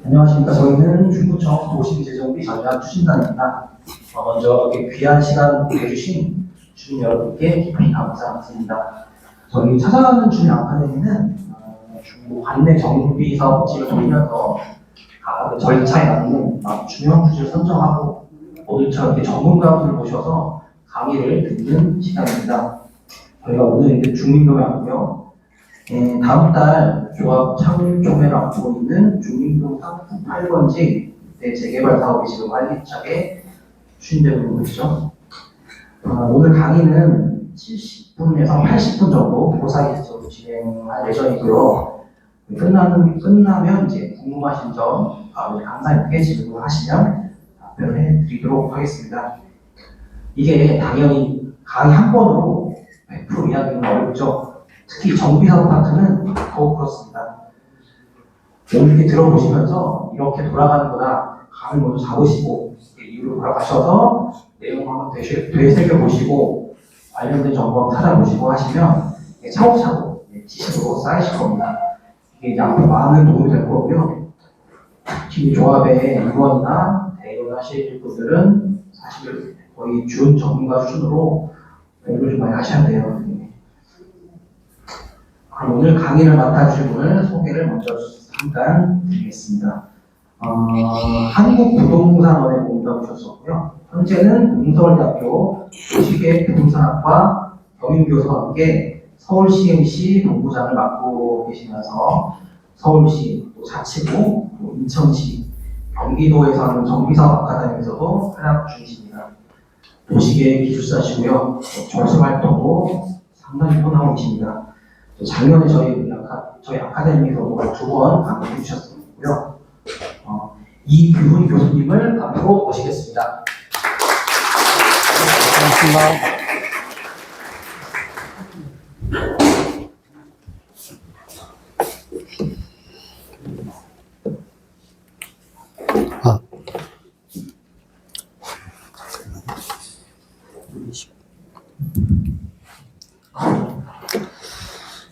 안녕하십니까. 저희는 중구청 도심재정비 전략 추진단입니다. 먼저 이렇게 귀한 시간 내주신 주민 여러분께 깊이 감사드립니다. 저희 찾아가는 주민 아카데미는 중구 관내 정비 사업지를 돌면서 각 절차에 맞는 중요한 주제를 선정하고 오늘처럼 이렇게 전문가분을 모셔서 강의를 듣는 시간입니다. 저희가 오늘 이제 중민동에 왔고요. 다음 달 조합 창립 조례를 앞두고 있는 중민동 3구 8번지 재개발 사업이 지금 활기차게 추진되고 있죠. 오늘 강의는 70분에서 80분 정도 그 사이에서 진행할 예정이고요. 끝나면 이제 궁금하신 점 우리 강사님께 질문하시면 답변을 해드리도록 하겠습니다. 이게 당연히 강의 한 번으로 100% 이야기는 어렵죠. 특히 정비사업 파트는 더욱 그렇습니다. 오늘 이렇게 들어보시면서 이렇게 돌아가는구나 감을 먼저 잡으시고 이유로 돌아가셔서 내용 한번 되새겨보시고 관련된 정보 한번 찾아보시고 하시면 차곡차곡 지식으로 쌓이실 겁니다. 이게 이제 앞으로 많은 도움이 될 거고요. 특히 조합의 임원이나 대의원 하실 분들은 사실 거의 준 전문가 수준으로 공부를 좀 많이 하셔야 돼요. 그럼 오늘 강의를 맡아주실 분을 소개를 먼저 잠깐 드리겠습니다. 한국부동산원에 공부하고 오셨었고요. 현재는 동서울대학교 도시계획부동산학과 경인교수와 함께 서울시흥시 본부장을 맡고 계시면서 서울시, 또 자치구, 또 인천시, 경기도에서 하는 정비사업 아카데미에서도 활약 중이십니다. 도시계획 기술사시고요. 정수활동도 상당히 뻔하고 계십니다. 작년에 저희 아카데미에서도 2번 강의해 주셨고요. 이규훈 교수님을 앞으로 모시겠습니다. 고맙습니다.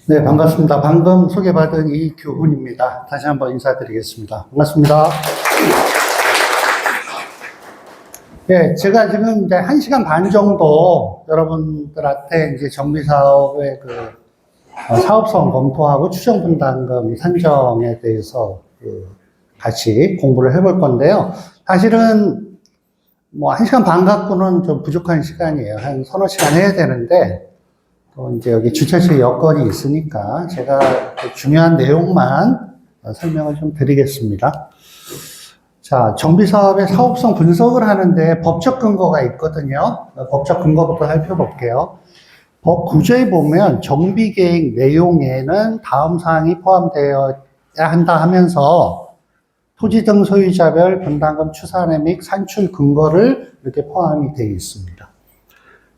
네, 반갑습니다. 방금 소개받은 이규훈입니다. 다시 한번 인사드리겠습니다. 반갑습니다. 네, 제가 지금 이제 1시간 반 정도 여러분들한테 이제 정비사업의 사업성 검토하고 추정분담금 산정에 대해서 같이 공부를 해볼 건데요. 사실은 뭐 1시간 반 갖고는 좀 부족한 시간이에요. 한 서너 시간 해야 되는데, 또 이제 여기 주최측 여건이 있으니까 제가 중요한 내용만 설명을 좀 드리겠습니다. 자, 정비사업의 사업성 분석을 하는데 법적 근거가 있거든요. 법적 근거부터 살펴볼게요. 법 구조에 보면 정비계획 내용에는 다음 사항이 포함되어야 한다 하면서 토지 등 소유자별 분담금 추산액 및 산출 근거를 이렇게 포함이 되어 있습니다.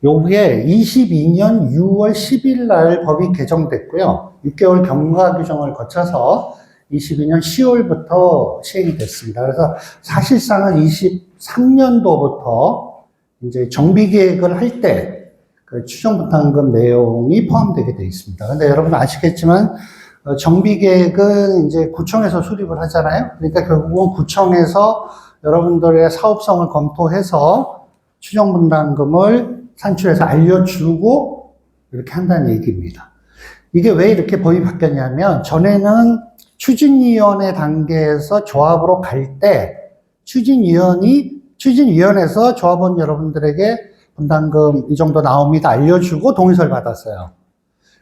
요게 22년 6월 10일 날 법이 개정됐고요. 6개월 경과 규정을 거쳐서 22년 10월부터 시행이 됐습니다. 그래서 사실상은 23년도부터 이제 정비계획을 할 때 그 추정분담금 내용이 포함되게 되어 있습니다. 근데 여러분 아시겠지만 정비계획은 이제 구청에서 수립을 하잖아요. 그러니까 결국은 구청에서 여러분들의 사업성을 검토해서 추정분담금을 산출해서 알려주고 이렇게 한다는 얘기입니다. 이게 왜 이렇게 법이 바뀌었냐면 전에는 추진위원회 단계에서 조합으로 갈 때 추진위원회에서 조합원 여러분들에게 분담금 이 정도 나옵니다 알려주고 동의서를 받았어요.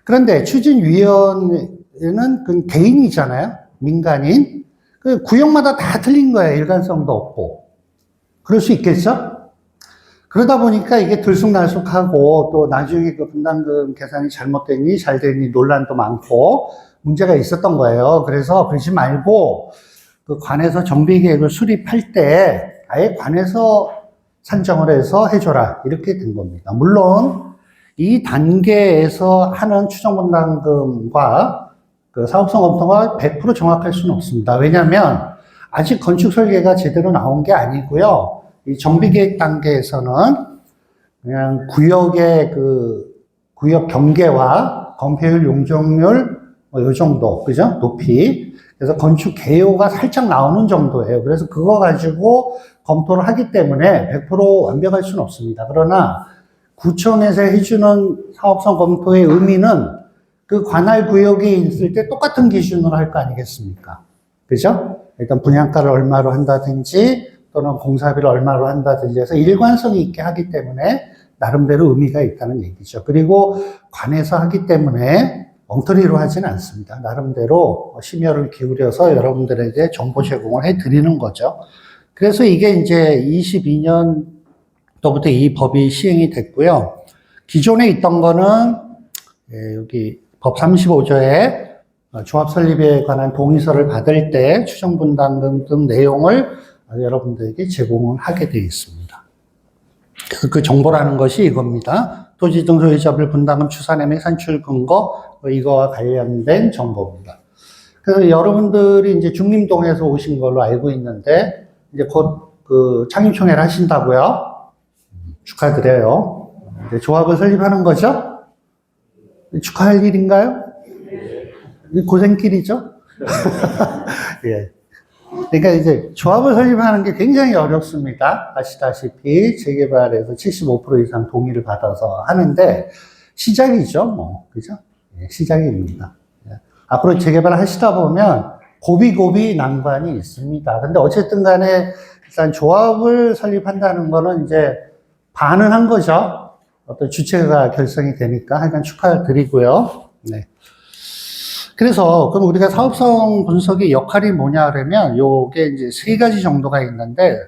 그런데 추진위원회는 그 개인이잖아요. 민간인. 그 구역마다 다 틀린 거예요. 일관성도 없고. 그럴 수 있겠죠? 그러다 보니까 이게 들쑥날쑥하고 또 나중에 그 분담금 계산이 잘못됐니 잘 됐니 논란도 많고 문제가 있었던 거예요. 그래서 그러지 말고 그 관에서 정비계획을 수립할 때 아예 관에서 산정을 해서 해줘라 이렇게 된 겁니다. 물론 이 단계에서 하는 추정분담금과 그 사업성 검토가 100% 정확할 수는 없습니다. 왜냐하면 아직 건축 설계가 제대로 나온 게 아니고요. 이 정비계획 단계에서는 그냥 구역의 구역 경계와 건폐율, 용적률, 요 정도, 그죠? 높이. 그래서 건축 개요가 살짝 나오는 정도예요. 그래서 그거 가지고 검토를 하기 때문에 100% 완벽할 수는 없습니다. 그러나 구청에서 해주는 사업성 검토의 의미는 그 관할 구역이 있을 때 똑같은 기준으로 할 거 아니겠습니까? 그죠? 일단 분양가를 얼마로 한다든지 또는 공사비를 얼마로 한다든지 해서 일관성이 있게 하기 때문에 나름대로 의미가 있다는 얘기죠. 그리고 관에서 하기 때문에 엉터리로 하지는 않습니다. 나름대로 심혈을 기울여서 여러분들에게 정보 제공을 해드리는 거죠. 그래서 이게 이제 22년도부터 이 법이 시행이 됐고요. 기존에 있던 거는 여기 법 35조에 조합 설립에 관한 동의서를 받을 때 추정분담금 등 내용을 여러분들에게 제공을 하게 되어 있습니다. 그래서 그 정보라는 것이 이겁니다. 토지 등 소유자별 분담금 추산의 및 산출 근거, 이거와 관련된 정보입니다. 그래서 여러분들이 이제 중림동에서 오신 걸로 알고 있는데, 이제 곧 그 창립총회를 하신다고요? 축하드려요. 이제 조합을 설립하는 거죠? 축하할 일인가요? 고생길이죠? 예. 그러니까 이제 조합을 설립하는 게 굉장히 어렵습니다. 아시다시피 재개발에서 75% 이상 동의를 받아서 하는데 시작이죠, 뭐. 그죠? 예, 시작입니다. 예. 앞으로 재개발을 하시다 보면 고비고비 난관이 있습니다. 근데 어쨌든 간에 일단 조합을 설립한다는 거는 이제 반은 한 거죠. 어떤 주체가 결성이 되니까 하여간 축하드리고요. 네. 그래서 그럼 우리가 사업성 분석의 역할이 뭐냐 그러면 요게 이제 세 가지 정도가 있는데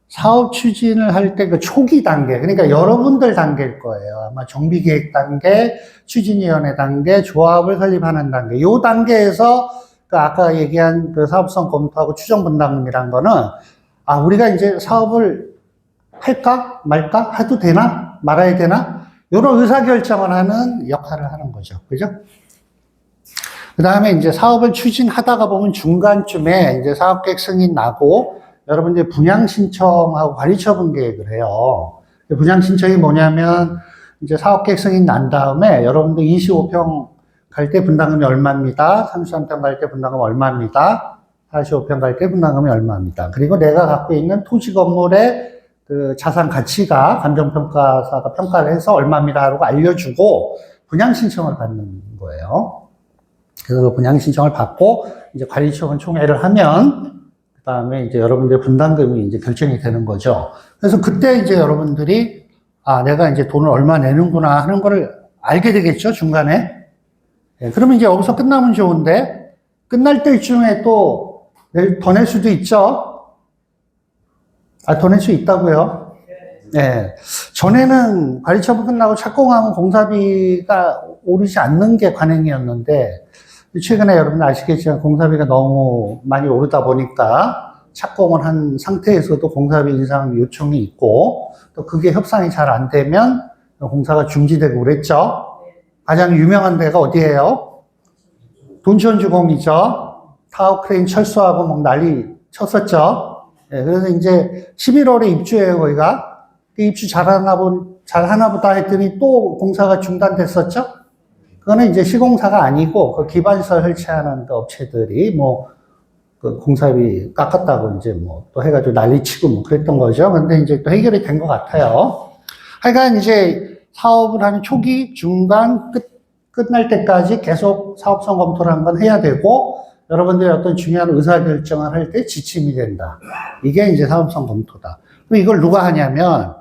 사업 추진을 할 때 그 초기 단계, 그러니까 여러분들 단계일 거예요. 아마 정비계획 단계, 추진위원회 단계, 조합을 설립하는 단계. 요 단계에서 그 아까 얘기한 그 사업성 검토하고 추정 분담금이란 거는 우리가 이제 사업을 할까 말까 해도 되나 말아야 되나 이런 의사결정을 하는 역할을 하는 거죠. 그죠? 그 다음에 이제 사업을 추진하다가 보면 중간쯤에 이제 사업계획 승인 나고 여러분들 분양 신청하고 관리처분 계획을 해요. 분양 신청이 뭐냐면 이제 사업계획 승인 난 다음에 여러분들 25평 갈 때 분담금이 얼마입니다. 33평 갈 때 분담금 얼마입니다. 45평 갈 때 분담금이 얼마입니다. 그리고 내가 갖고 있는 토지 건물의 그 자산 가치가 감정평가사가 평가를 해서 얼마입니다 하고 알려주고 분양 신청을 받는 거예요. 그래서 그 분양 신청을 받고 이제 관리처분 총회를 하면 그 다음에 이제 여러분들 분담금이 이제 결정이 되는 거죠. 그래서 그때 이제 여러분들이 내가 이제 돈을 얼마 내는구나 하는 거를 알게 되겠죠, 중간에. 예, 그러면 이제 여기서 끝나면 좋은데 끝날 때쯤에 또 더 낼 수도 있죠. 더 낼 수 있다고요? 네. 전에는 관리처분 끝나고 착공하면 공사비가 오르지 않는 게 관행이었는데, 최근에 여러분 아시겠지만 공사비가 너무 많이 오르다 보니까 착공을 한 상태에서도 공사비 인상 요청이 있고, 또 그게 협상이 잘 안 되면 공사가 중지되고 그랬죠. 가장 유명한 데가 어디예요? 돈천주공이죠. 타워크레인 철수하고 막 난리 쳤었죠. 네, 그래서 이제 11월에 입주해요, 거기가. 입주 잘하나 보다 했더니 또 공사가 중단됐었죠? 그거는 이제 시공사가 아니고, 그 기반시설 설치하는 그 업체들이 그 공사비 깎았다고 이제 또 해가지고 난리 치고 그랬던 거죠. 근데 이제 또 해결이 된 것 같아요. 하여간 이제 사업을 하는 초기, 중간, 끝날 때까지 계속 사업성 검토를 한번 해야 되고, 여러분들이 어떤 중요한 의사결정을 할 때 지침이 된다. 이게 이제 사업성 검토다. 그럼 이걸 누가 하냐면,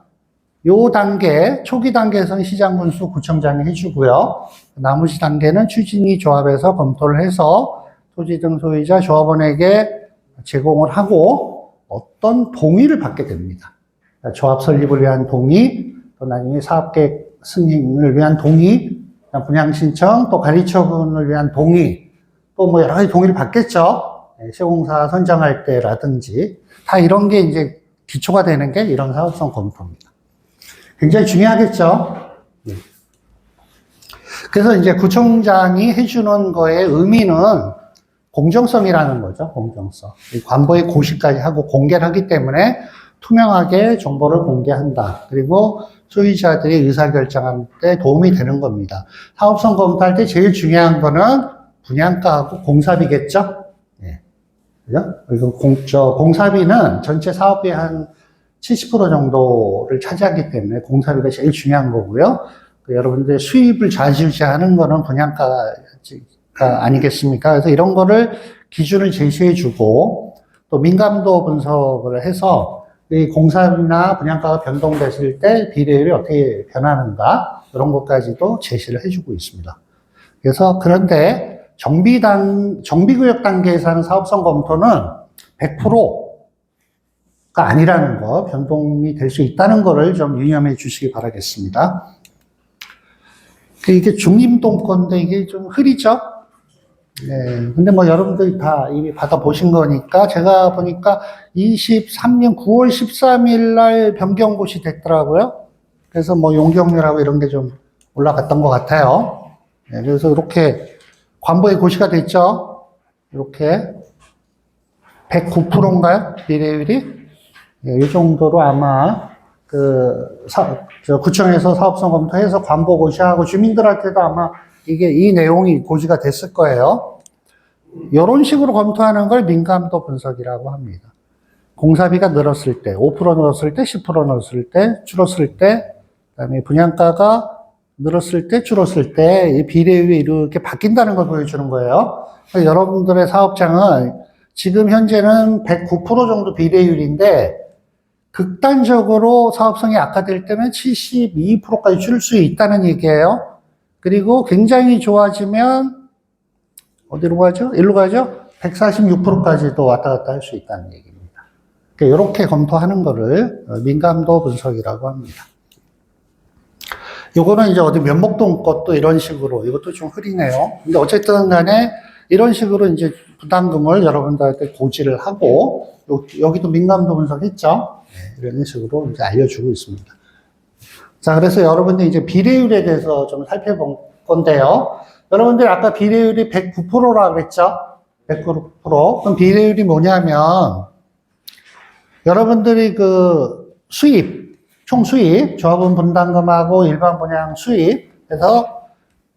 요 단계, 초기 단계에서는 시장군수 구청장이 해주고요. 나머지 단계는 추진위 조합에서 검토를 해서 토지 등 소유자 조합원에게 제공을 하고 어떤 동의를 받게 됩니다. 조합 설립을 위한 동의, 또 나중에 사업계획 승인을 위한 동의, 분양 신청, 또 관리처분을 위한 동의, 또 여러 가지 동의를 받겠죠. 시공사 선정할 때라든지 다 이런 게 이제 기초가 되는 게 이런 사업성 검토입니다. 굉장히 중요하겠죠. 그래서 이제 구청장이 해주는 거의 의미는 공정성이라는 거죠. 공정성. 관보의 고시까지 하고 공개를 하기 때문에 투명하게 정보를 공개한다. 그리고 소유자들이 의사결정할 때 도움이 되는 겁니다. 사업성 검토할 때 제일 중요한 거는 분양가하고 공사비겠죠. 그죠? 그리고 공사비는 전체 사업비의 한 70% 정도를 차지하기 때문에 공사비가 제일 중요한 거고요. 여러분들 수입을 좌지우지하는 거는 분양가가 아니겠습니까? 그래서 이런 거를 기준을 제시해 주고 또 민감도 분석을 해서 이 공사비나 분양가가 변동됐을 때 비례율이 어떻게 변하는가 이런 것까지도 제시를 해주고 있습니다. 그래서 그런데 정비구역 단계에서 하는 사업성 검토는 100%가 아니라는 거, 변동이 될 수 있다는 거를 좀 유념해 주시기 바라겠습니다. 이게 중림동건데 이게 좀 흐리죠? 네. 근데 뭐 여러분들이 다 이미 받아보신 거니까 제가 보니까 23년 9월 13일 날 변경고시 됐더라고요. 그래서 뭐 용적률하고 이런 게 좀 올라갔던 것 같아요. 네. 그래서 이렇게 관보에 고시가 됐죠? 이렇게 109%인가요? 비례율이? 네, 이 정도로 아마 구청에서 사업성 검토해서 관보 고시하고 주민들한테도 아마 이 내용이 고지가 됐을 거예요. 이런 식으로 검토하는 걸 민감도 분석이라고 합니다. 공사비가 늘었을 때, 5% 늘었을 때, 10% 늘었을 때, 줄었을 때, 그다음에 분양가가 늘었을 때, 줄었을 때, 이 비례율이 이렇게 바뀐다는 걸 보여주는 거예요. 여러분들의 사업장은 지금 현재는 109% 정도 비례율인데, 극단적으로 사업성이 악화될 때면 72%까지 줄 수 있다는 얘기예요. 그리고 굉장히 좋아지면 어디로 가죠? 일로 가죠? 146%까지도 왔다 갔다 할 수 있다는 얘기입니다. 이렇게 검토하는 거를 민감도 분석이라고 합니다. 요거는 이제 어디 면목동 것도 이런 식으로, 이것도 좀 흐리네요. 근데 어쨌든 간에 이런 식으로 이제 부담금을 여러분들한테 고지를 하고, 여기도 민감도 분석했죠? 네, 이런 식으로 이제 알려주고 있습니다. 자, 그래서 여러분들 이제 비례율에 대해서 좀 살펴볼 건데요. 여러분들 아까 비례율이 109%라 그랬죠? 109%. 그럼 비례율이 뭐냐면, 여러분들이 총 수입, 조합원 분담금하고 일반 분양 수입에서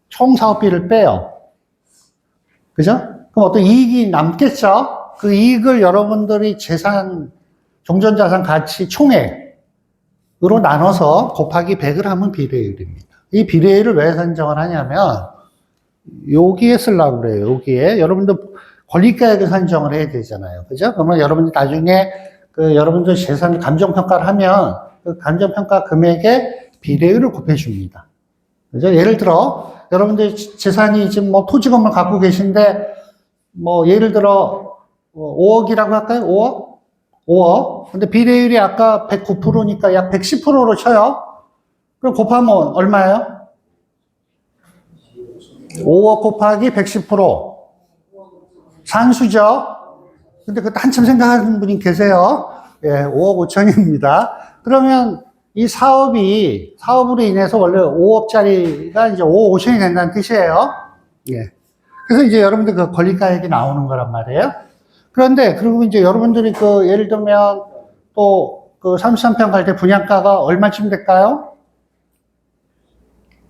총 사업비를 빼요. 그죠? 그럼 어떤 이익이 남겠죠? 그 이익을 여러분들이 종전자산 가치 총액으로 나눠서 곱하기 100을 하면 비례율입니다. 이 비례율을 왜 산정을 하냐면, 여기에 쓰려고 그래요. 여기에. 여러분들 권리가액을 산정을 해야 되잖아요. 그죠? 그러면 여러분들 나중에 여러분들 재산 감정평가를 하면 그 감정평가 금액에 비례율을 곱해줍니다. 그죠? 예를 들어, 여러분들 재산이 지금 뭐 토지건물 갖고 계신데, 뭐 예를 들어 5억이라고 할까요? 5억? 근데 비례율이 아까 109%니까 약 110%로 쳐요. 그럼 곱하면 얼마예요? 5억 곱하기 110%. 산수죠? 근데 그것도 한참 생각하는 분이 계세요. 예, 5억 5천입니다. 그러면 이 사업으로 인해서 원래 5억짜리가 이제 5억 5천이 된다는 뜻이에요. 예. 그래서 이제 여러분들 그 권리가액이 나오는 거란 말이에요. 그런데, 그리고 이제 여러분들이 예를 들면 또 33평 갈 때 분양가가 얼마쯤 될까요?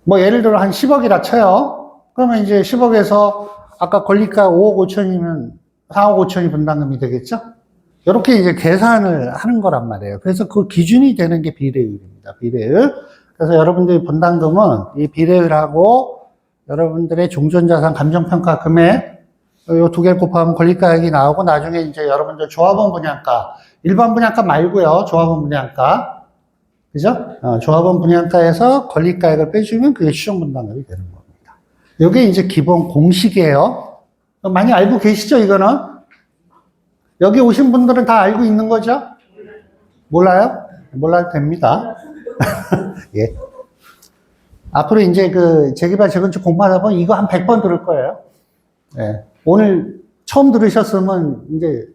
뭐 예를 들어 한 10억이라 쳐요. 그러면 이제 10억에서 아까 권리가 5억 5천이면 4억 5천이 분담금이 되겠죠? 이렇게 이제 계산을 하는 거란 말이에요. 그래서 그 기준이 되는 게 비례율입니다. 비례율. 그래서 여러분들이 분담금은 이 비례율하고 여러분들의 종전자산 감정평가 금액, 요 두 개를 곱하면 권리가액이 나오고 나중에 이제 여러분들 조합원 분양가, 일반 분양가 말고요. 조합원 분양가. 그죠? 조합원 분양가에서 권리가액을 빼주면 그게 추정분담금이 되는 겁니다. 이게 이제 기본 공식이에요. 많이 알고 계시죠, 이거는? 여기 오신 분들은 다 알고 있는 거죠? 몰라요? 몰라도 됩니다. 예. 앞으로 이제 재개발 재건축 공부하다 보면 이거 한 100번 들을 거예요. 예. 오늘 처음 들으셨으면 이제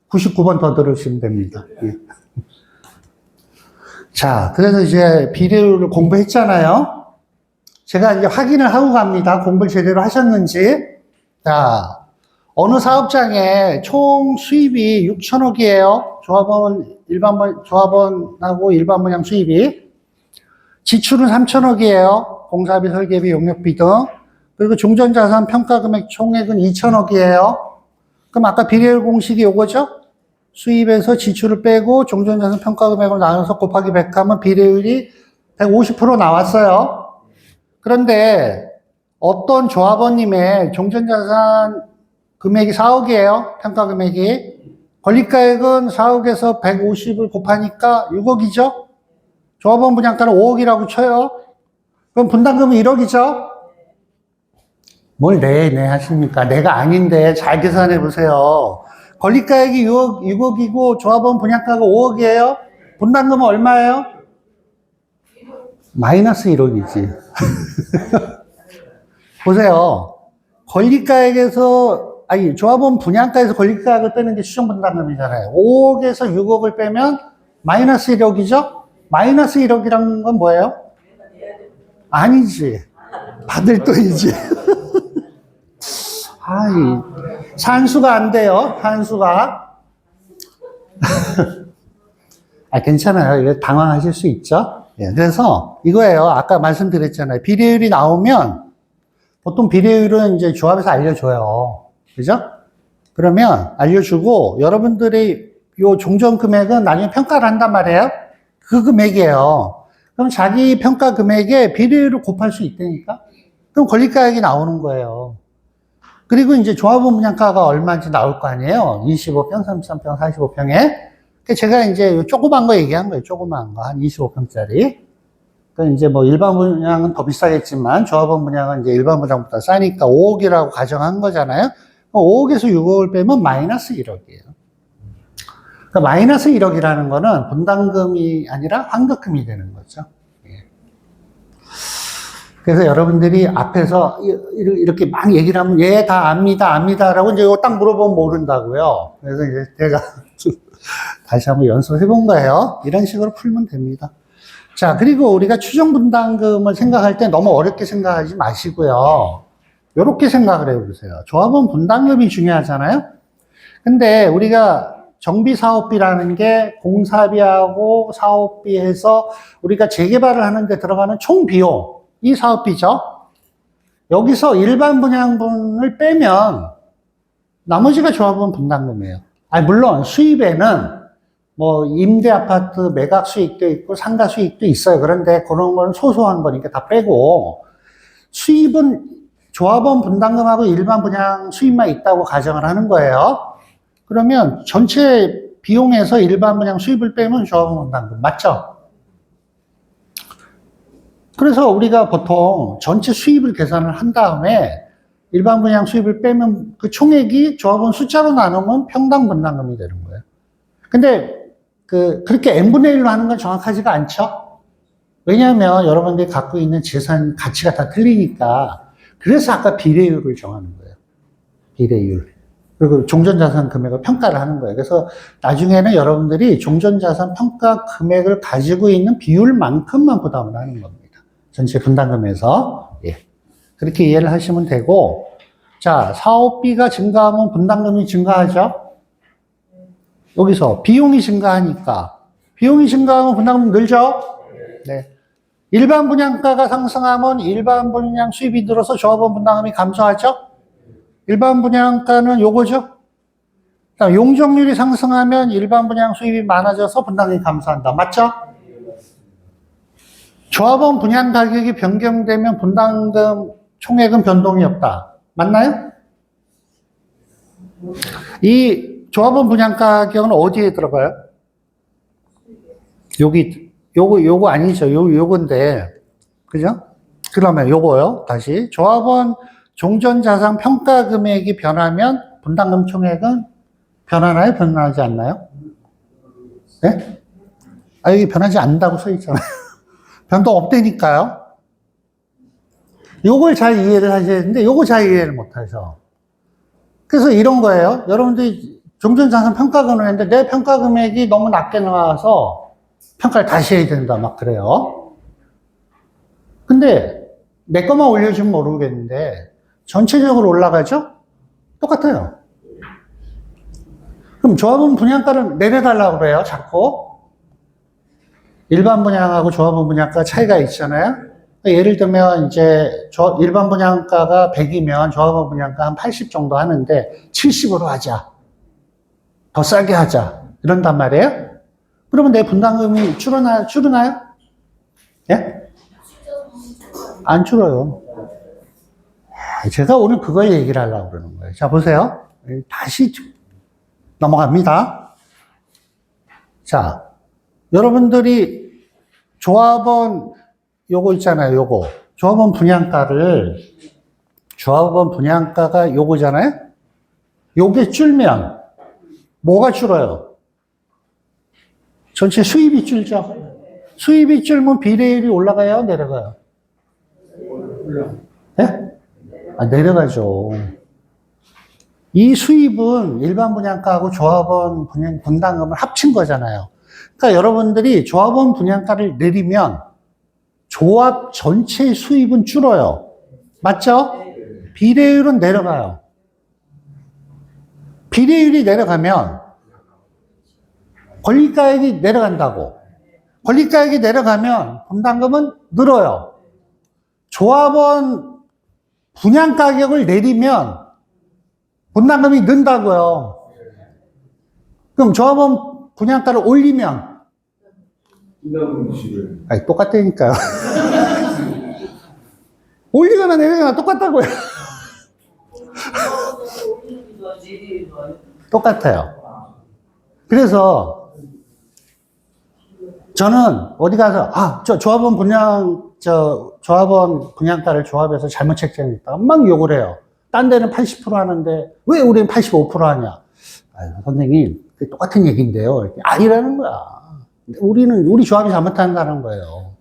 99번 더 들으시면 됩니다. 예. 자, 그래서 이제 비례율을 공부했잖아요. 제가 이제 확인을 하고 갑니다. 공부를 제대로 하셨는지. 자, 어느 사업장에 총 수입이 6천억이에요. 조합원하고 일반 분양 수입이. 지출은 3천억이에요. 공사비, 설계비, 용역비 등. 그리고 종전자산 평가금액 총액은 2천억이에요. 그럼 아까 비례율 공식이 요거죠? 수입에서 지출을 빼고 종전자산 평가 금액을 나눠서 곱하기 100 하면 비례율이 150% 나왔어요. 그런데 어떤 조합원님의 종전자산 금액이 4억이에요. 평가 금액이. 권리가액은 4억에서 150을 곱하니까 6억이죠? 조합원 분양가는 5억이라고 쳐요. 그럼 분담금은 1억이죠? 뭘 네 하십니까? 내가 아닌데 잘 계산해 보세요. 권리가액이 6억이고 조합원 분양가가 5억이에요? 분담금은 얼마예요? 마이너스 1억이지. 보세요. 조합원 분양가에서 권리가액을 빼는 게 추정분담금이잖아요. 5억에서 6억을 빼면 마이너스 1억이죠? 마이너스 1억이라는 건 뭐예요? 아니지. 받을 돈이지. 산수가 안 돼요. 산수가. 괜찮아요. 이거 당황하실 수 있죠? 예, 그래서 이거예요. 아까 말씀드렸잖아요. 비례율이 나오면 보통 비례율은 이제 조합에서 알려줘요. 그죠? 그러면 알려주고 여러분들이 요 종전 금액은 나중에 평가를 한단 말이에요. 그 금액이에요. 그럼 자기 평가 금액에 비례율을 곱할 수 있다니까? 그럼 권리가액이 나오는 거예요. 그리고 이제 조합원 분양가가 얼마인지 나올 거 아니에요? 25평, 33평, 45평에. 제가 이제 조그만 거 얘기한 거예요. 조그만 거. 한 25평짜리. 그 이제 뭐 일반 분양은 더 비싸겠지만 조합원 분양은 이제 일반 분양보다 싸니까 5억이라고 가정한 거잖아요. 5억에서 6억을 빼면 마이너스 1억이에요. 그러니까 마이너스 1억이라는 거는 분담금이 아니라 환급금이 되는 거죠. 그래서 여러분들이 앞에서 이렇게 막 얘기를 하면 예, 다 압니다라고 이제 이거 딱 물어보면 모른다고요. 그래서 이제 제가 다시 한번 연습해 본 거예요. 이런 식으로 풀면 됩니다. 자, 그리고 우리가 추정 분담금을 생각할 때 너무 어렵게 생각하지 마시고요. 이렇게 생각을 해보세요. 조합원 분담금이 중요하잖아요. 근데 우리가 정비사업비라는 게 공사비하고 사업비 해서 우리가 재개발을 하는데 들어가는 총 비용, 이 사업비죠. 여기서 일반 분양분을 빼면 나머지가 조합원 분담금이에요. 물론 수입에는 뭐 임대 아파트 매각 수익도 있고 상가 수익도 있어요. 그런데 그런 건 소소한 거니까 다 빼고 수입은 조합원 분담금하고 일반 분양 수입만 있다고 가정을 하는 거예요. 그러면 전체 비용에서 일반 분양 수입을 빼면 조합원 분담금 맞죠? 그래서 우리가 보통 전체 수입을 계산을 한 다음에 일반 분양 수입을 빼면 그 총액이 조합원 숫자로 나누면 평당 분담금이 되는 거예요. 근데 그렇게 n분의 1로 하는 건 정확하지가 않죠? 왜냐하면 여러분들이 갖고 있는 재산 가치가 다 틀리니까. 그래서 아까 비례율을 정하는 거예요. 비례율. 그리고 종전자산 금액을 평가를 하는 거예요. 그래서 나중에는 여러분들이 종전자산 평가 금액을 가지고 있는 비율만큼만 부담을 하는 겁니다. 전체 분담금에서. 예. 그렇게 이해를 하시면 되고, 자, 사업비가 증가하면 분담금이 증가하죠? 여기서 비용이 증가하니까, 비용이 증가하면 분담금 늘죠? 네. 일반 분양가가 상승하면 일반 분양 수입이 늘어서 조합원 분담금이 감소하죠? 일반 분양가는 요거죠? 용적률이 상승하면 일반 분양 수입이 많아져서 분담금이 감소한다. 맞죠? 조합원 분양 가격이 변경되면 분담금 총액은 변동이 없다. 맞나요? 이 조합원 분양 가격은 어디에 들어가요? 요거 아니죠. 요건데. 그죠? 그러면 요거요. 다시. 조합원 종전자산 평가 금액이 변하면 분담금 총액은 변하나요? 변하지 않나요? 네? 여기 변하지 않는다고 써 있잖아요. 변동 없다니까요. 요걸 잘 이해를 하셔야 되는데 요거 잘 이해를 못 하셔. 그래서 이런 거예요. 여러분들이 종전자산 평가금을 했는데 내 평가 금액이 너무 낮게 나와서 평가를 다시 해야 된다 막 그래요. 근데 내 것만 올려주면 모르겠는데 전체적으로 올라가죠? 똑같아요. 그럼 조합원 분양가를 내려달라고 그래요, 자꾸. 일반 분양하고 조합원 분양가 차이가 있잖아요. 예를 들면 이제 일반 분양가가 100이면 조합원 분양가 한 80 정도 하는데 70으로 하자. 더 싸게 하자. 이런단 말이에요. 그러면 내 분담금이 줄어나요? 예? 안 줄어요. 제가 오늘 그걸 얘기를 하려고 그러는 거예요. 자, 보세요. 다시 넘어갑니다. 자, 여러분들이 조합원 요거 있잖아요. 요거. 조합원 분양가가 요거잖아요. 요게 줄면 뭐가 줄어요? 전체 수입이 줄죠. 수입이 줄면 비례율이 올라가요? 내려가요? 네? 내려가죠. 이 수입은 일반 분양가하고 조합원 분담금을 합친 거잖아요. 그러니까 여러분들이 조합원 분양가를 내리면 조합 전체의 수입은 줄어요. 맞죠? 비례율은 내려가요. 비례율이 내려가면 권리가액이 내려간다고. 권리가액이 내려가면 분담금은 늘어요. 조합원 분양가격을 내리면 분담금이 는다고요. 그럼 조합원 분양가를 올리면 아니, 똑같다니까요. 올리거나 내리거나 똑같다고요. 똑같아요. 그래서 저는 어디 가서 조합원 분양가를 조합해서 잘못 책정했다. 막 욕을 해요. 딴 데는 80% 하는데 왜 우리는 85% 하냐? 선생님, 똑같은 얘기인데요. 아니라는 거야. 우리 조합이 잘못한다는 거예요.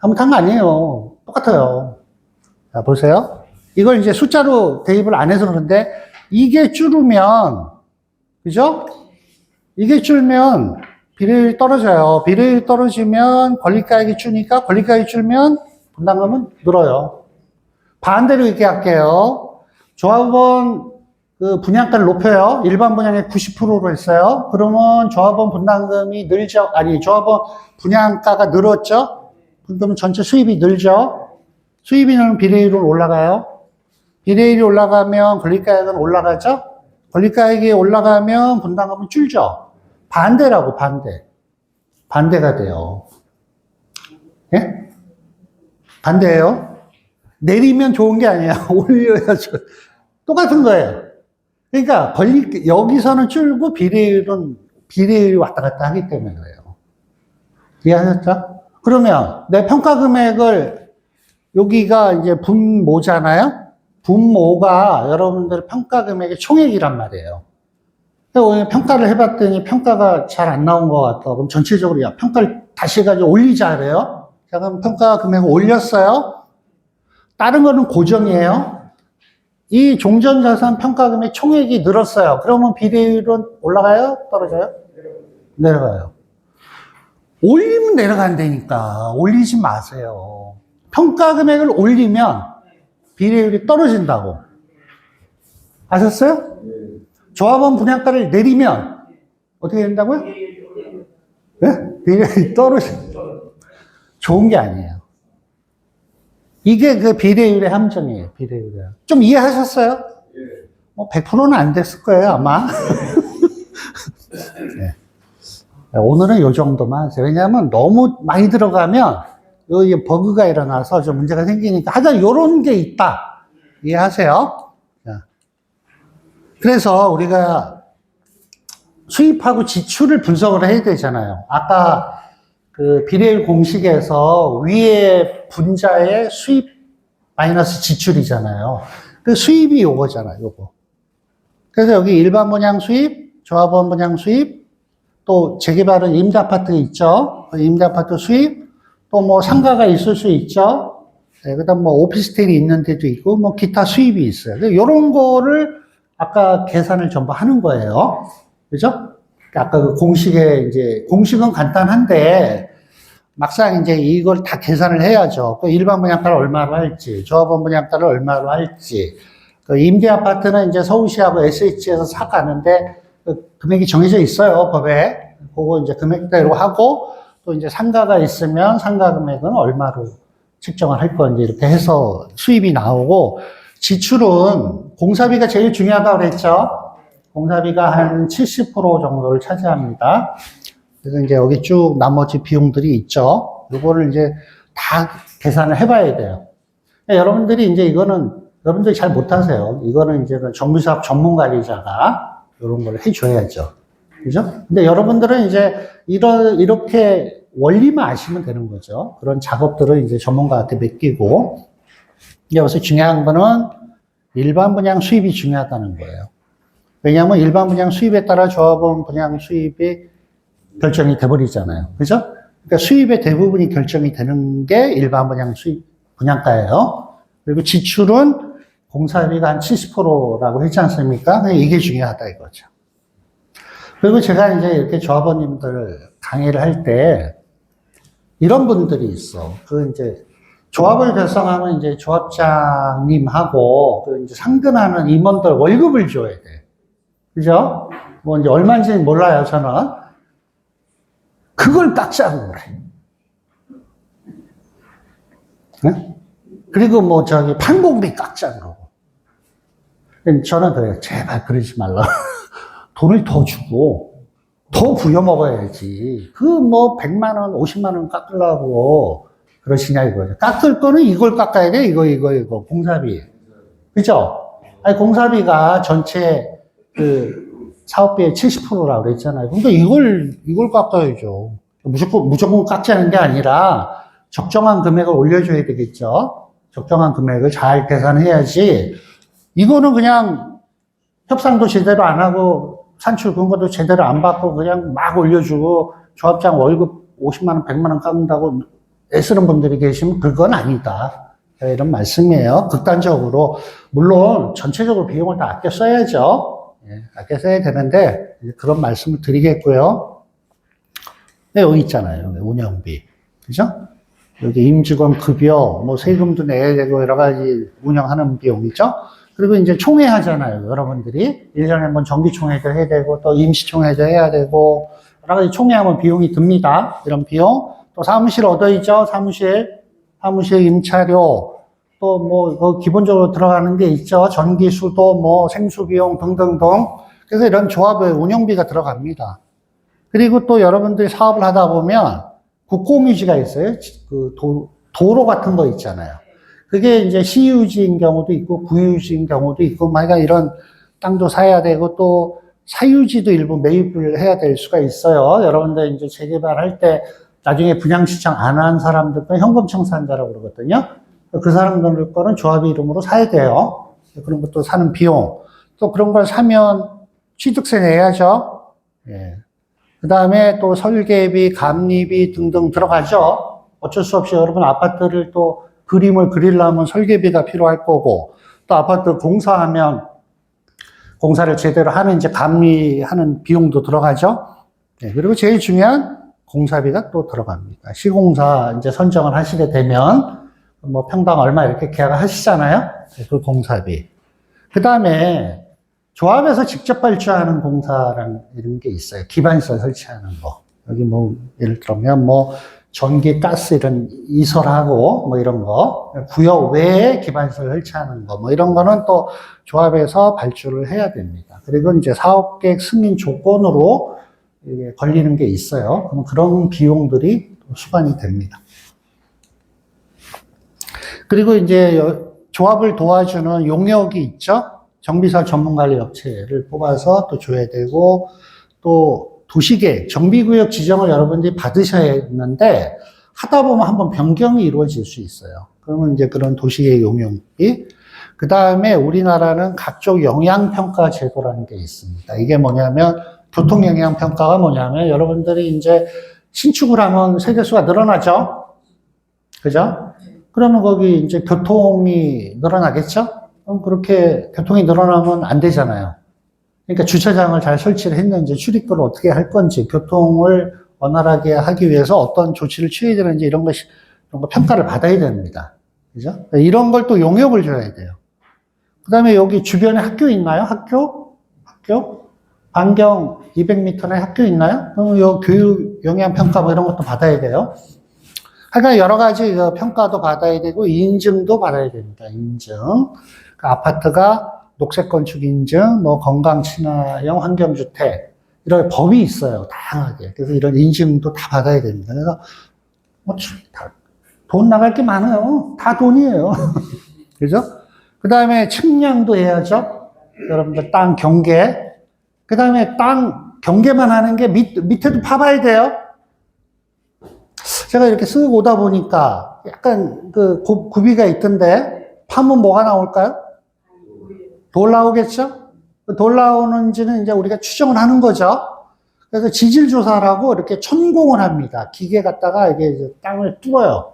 잘못한 거 아니에요. 똑같아요. 자, 보세요. 이걸 이제 숫자로 대입을 안 해서 그런데 이게 줄으면, 그죠? 이게 줄면 비례율이 떨어져요. 비례율이 떨어지면 권리가액이 주니까 권리가액이 줄면 분담금은 늘어요. 반대로 얘기할게요. 조합원 분양가를 높여요. 일반 분양의 90%로 했어요. 그러면 조합원 분담금이 늘죠. 아니, 조합원 분양가가 늘었죠. 그러면 전체 수입이 늘죠. 수입이 늘면 비례율은 올라가요. 비례율이 올라가면 권리가액은 올라가죠. 권리가액이 올라가면 분담금은 줄죠. 반대라고, 반대. 반대가 돼요. 예? 반대예요. 내리면 좋은 게 아니야. 올려야죠. 똑같은 거예요. 그러니까 여기서는 줄고 비례율이 왔다 갔다 하기 때문에 그래요. 이해하셨죠? 그러면 내 평가 금액을 여기가 이제 분모잖아요? 분모가 여러분들 평가 금액의 총액이란 말이에요. 오늘 평가를 해봤더니 평가가 잘 안 나온 것 같아. 그럼 전체적으로 평가를 다시 해가지고 올리자 그래요? 자, 그럼 평가 금액을 올렸어요? 다른 거는 고정이에요. 이 종전자산 평가금의 총액이 늘었어요. 그러면 비례율은 올라가요? 떨어져요? 내려가요. 올리면 내려간다니까. 올리지 마세요. 평가금액을 올리면 비례율이 떨어진다고. 아셨어요? 조합원 분양가를 내리면 어떻게 된다고요? 네? 비례율이 좋은 게 아니에요. 이게 그 비례율의 함정이에요, 비례율의. 좀 이해하셨어요? 뭐 100%는 안 됐을 거예요, 아마. 네. 오늘은 요 정도만 하세요. 왜냐하면 너무 많이 들어가면 여기 버그가 일어나서 좀 문제가 생기니까 하여간 요런 게 있다. 이해하세요? 그래서 우리가 수입하고 지출을 분석을 해야 되잖아요. 아까 그 비례율 공식에서 위에 분자의 수입 마이너스 지출이잖아요. 그 수입이 요거잖아요, 요거. 그래서 여기 일반 분양 수입, 조합원 분양 수입, 또 재개발은 임대아파트 있죠. 임대아파트 수입, 또 뭐 상가가 있을 수 있죠. 네, 그 다음 뭐 오피스텔이 있는 데도 있고, 뭐 기타 수입이 있어요. 요런 거를 아까 계산을 전부 하는 거예요. 그죠? 아까 그 공식은 간단한데, 막상 이제 이걸 다 계산을 해야죠. 그 일반 분양가를 얼마로 할지, 조합원 분양가를 얼마로 할지, 그 임대 아파트는 이제 서울시하고 SH에서 사가는데, 그 금액이 정해져 있어요, 법에. 그거 이제 금액대로 하고, 또 이제 상가가 있으면 상가 금액은 얼마로 책정을 할 건지 이렇게 해서 수입이 나오고, 지출은 공사비가 제일 중요하다고 그랬죠? 공사비가 한 70% 정도를 차지합니다. 그래서 이제 여기 쭉 나머지 비용들이 있죠. 이거를 이제 다 계산을 해봐야 돼요. 여러분들이 이제 이거는 여러분들이 잘 못하세요. 이거는 이제 정비사업 전문관리자가 이런 걸 해줘야죠. 그죠? 근데 여러분들은 이제 이렇게 원리만 아시면 되는 거죠. 그런 작업들을 이제 전문가한테 맡기고, 여기서 중요한 거는 일반 분양 수입이 중요하다는 거예요. 왜냐하면 일반 분양 수입에 따라 조합원 분양 수입이 결정이 돼버리잖아요. 그죠? 그러니까 수입의 대부분이 결정이 되는 게 일반 분양 수입, 분양가예요. 그리고 지출은 공사비가 한 70%라고 했지 않습니까? 이게 중요하다 이거죠. 그리고 제가 이제 이렇게 조합원님들 강의를 할 때 이런 분들이 있어. 그 이제 조합을 결성하면 이제 조합장님하고 그 이제 상근하는 임원들 월급을 줘야 돼. 그죠? 뭐 이제 얼마인지는 몰라요, 저는. 그걸 깎자고 그래. 네? 그리고 뭐 저기 판공비 깎자 그러고. 저는 그래요. 제발 그러지 말라. 돈을 더 주고 더 부여먹어야지. 그 뭐 100만 원, 50만 원 깎으려고 그러시냐 이거죠. 깎을 거는 이걸 깎아야 돼. 이거 공사비. 그죠? 아니 공사비가 전체 그 사업비의 70%라고 그랬잖아요. 근데 이걸 깎아야죠. 무조건 깎자는 게 아니라 적정한 금액을 올려줘야 되겠죠. 적정한 금액을 잘 계산해야지. 이거는 그냥 협상도 제대로 안 하고 산출 근거도 제대로 안 받고 그냥 막 올려주고 조합장 월급 50만 원, 100만 원 깎는다고 애쓰는 분들이 계시면 그건 아니다. 이런 말씀이에요. 극단적으로. 물론 전체적으로 비용을 다 아껴 써야죠. 아껴 써야 되는데 그런 말씀을 드리겠고요. 네, 여기 있잖아요. 운영비. 그죠? 여기 임직원 급여, 뭐 세금도 내야 되고 여러 가지 운영하는 비용이죠. 그리고 이제 총회 하잖아요. 여러분들이 1년에 한번 정기총회도 해야 되고 또 임시총회도 해야 되고 여러 가지 총회하면 비용이 듭니다. 이런 비용. 또 사무실 얻어있죠. 사무실 임차료, 또 뭐 기본적으로 들어가는 게 있죠. 전기, 수도, 뭐 생수 비용 등등등. 그래서 이런 조합의 운영비가 들어갑니다. 그리고 또 여러분들이 사업을 하다 보면 국공유지가 있어요. 그 도로 같은 거 있잖아요. 그게 이제 시유지인 경우도 있고 구유지인 경우도 있고, 만약 이런 땅도 사야 되고 또 사유지도 일부 매입을 해야 될 수가 있어요. 여러분들 이제 재개발할 때 나중에 분양 신청 안 한 사람들은 현금 청산자라고 그러거든요. 그 사람들 거는 조합 이름으로 사야 돼요. 그런 것도 사는 비용. 또 그런 걸 사면 취득세 내야죠. 예. 그 다음에 또 설계비, 감리비 등등 들어가죠. 어쩔 수 없이 여러분 아파트를 또 그림을 그리려면 설계비가 필요할 거고, 또 아파트 공사하면 공사를 제대로 하면 이제 감리하는 비용도 들어가죠. 예. 그리고 제일 중요한 공사비가 또 들어갑니다. 시공사 이제 선정을 하시게 되면 뭐 평당 얼마 이렇게 계약을 하시잖아요. 그 공사비. 그 다음에 조합에서 직접 발주하는 공사라는 이런 게 있어요. 기반시설 설치하는 거. 여기 뭐 예를 들면 뭐 전기, 가스 이런 이설하고 뭐 이런 거, 구역 외에 기반시설 설치하는 거, 뭐 이런 거는 또 조합에서 발주를 해야 됩니다. 그리고 이제 사업계획 승인 조건으로 이게 걸리는 게 있어요. 그럼 그런 비용들이 수반이 됩니다. 그리고 이제 조합을 도와주는 용역이 있죠. 정비사업 전문관리 업체를 뽑아서 또 줘야 되고, 또 도시계획, 정비구역 지정을 여러분들이 받으셔야 했는데 하다 보면 한번 변경이 이루어질 수 있어요. 그러면 이제 그런 도시계획 용역비. 그 다음에 우리나라는 각종 영향평가 제도라는 게 있습니다. 이게 뭐냐면 교통영향평가가 뭐냐면 여러분들이 이제 신축을 하면 세대수가 늘어나죠. 그죠? 그러면 거기 이제 교통이 늘어나겠죠? 그럼 그렇게 교통이 늘어나면 안 되잖아요. 그러니까 주차장을 잘 설치를 했는지, 출입구를 어떻게 할 건지, 교통을 원활하게 하기 위해서 어떤 조치를 취해야 되는지 이런 거 평가를 받아야 됩니다. 그죠? 이런 걸 또 용역을 줘야 돼요. 그 다음에 여기 주변에 학교 있나요? 학교? 반경 200m의 학교 있나요? 그럼 요 교육 영향평가 뭐 이런 것도 받아야 돼요. 하여간 여러 가지 그 평가도 받아야 되고 인증도 받아야 됩니다. 인증. 그 아파트가 녹색 건축 인증, 뭐 건강 친화형 환경주택 이런 법이 있어요. 다양하게. 그래서 이런 인증도 다 받아야 됩니다. 그래서 돈 나갈 게 많아요. 다 돈이에요. 그죠? 그 다음에 측량도 해야죠. 여러분들 땅 경계. 그 다음에 땅 경계만 하는 게 밑에도 파봐야 돼요. 제가 이렇게 쓱 오다 보니까 약간 그 구비가 있던데 파면 뭐가 나올까요? 돌 나오겠죠? 돌 나오는지는 이제 우리가 추정을 하는 거죠. 그래서 지질조사라고 이렇게 천공을 합니다. 기계 갖다가 이게 땅을 뚫어요.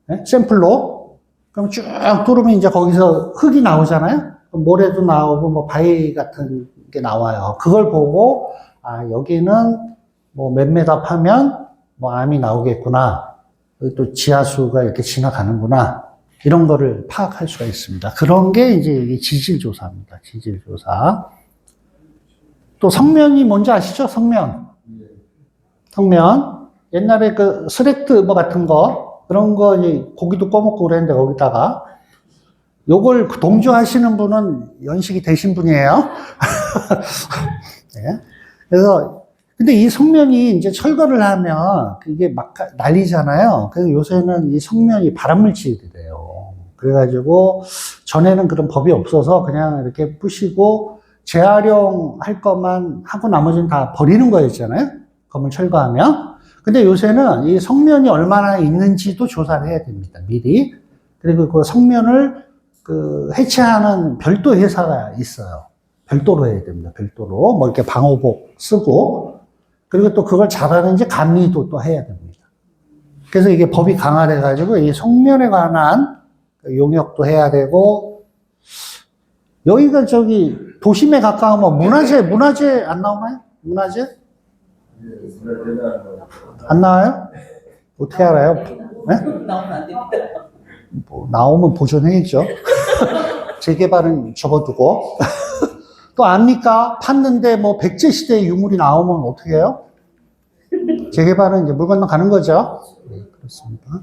네? 샘플로. 그럼 쭉 뚫으면 이제 거기서 흙이 나오잖아요? 모래도 나오고 뭐 바위 같은 게 나와요. 그걸 보고, 아, 여기는 뭐 몇 메다 파면 뭐 암이 나오겠구나. 또 지하수가 이렇게 지나가는구나. 이런 거를 파악할 수가 있습니다. 그런 게 이제 지질조사입니다. 지질조사. 또 성면이 뭔지 아시죠? 성면. 성면. 옛날에 그 스렉트 뭐 같은 거, 그런 거 이제 고기도 꺼먹고 그랬는데 거기다가 요걸 동조하시는 분은 연식이 되신 분이에요. 네. 그래서 근데 이 성면이 이제 철거를 하면 그게 막 난리잖아요. 그래서 요새는 이 성면이 발암물질이 돼요. 그래가지고 전에는 그런 법이 없어서 그냥 이렇게 부시고 재활용할 것만 하고 나머지는 다 버리는 거였잖아요. 건물 철거하면. 근데 요새는 이 성면이 얼마나 있는지도 조사를 해야 됩니다. 미리. 그리고 그 성면을 그 해체하는 별도 회사가 있어요. 별도로 해야 됩니다. 별도로. 뭐 이렇게 방호복 쓰고. 그리고 또 그걸 잘하는지 감리도 또 해야 됩니다. 그래서 이게 법이 강화돼가지고 이 성면에 관한 용역도 해야 되고, 여기가 저기 도심에 가까우면 문화재 안 나오나요? 문화재? 안 나와요? 어떻게 알아요? 네? 나오면 안 됩니다. 뭐 나오면 보존해야죠. 재개발은 접어두고. 또 압니까? 팠는데 뭐 백제시대의 유물이 나오면 어떻게 해요? 재개발은 이제 물 건너 가는 거죠. 네, 그렇습니다.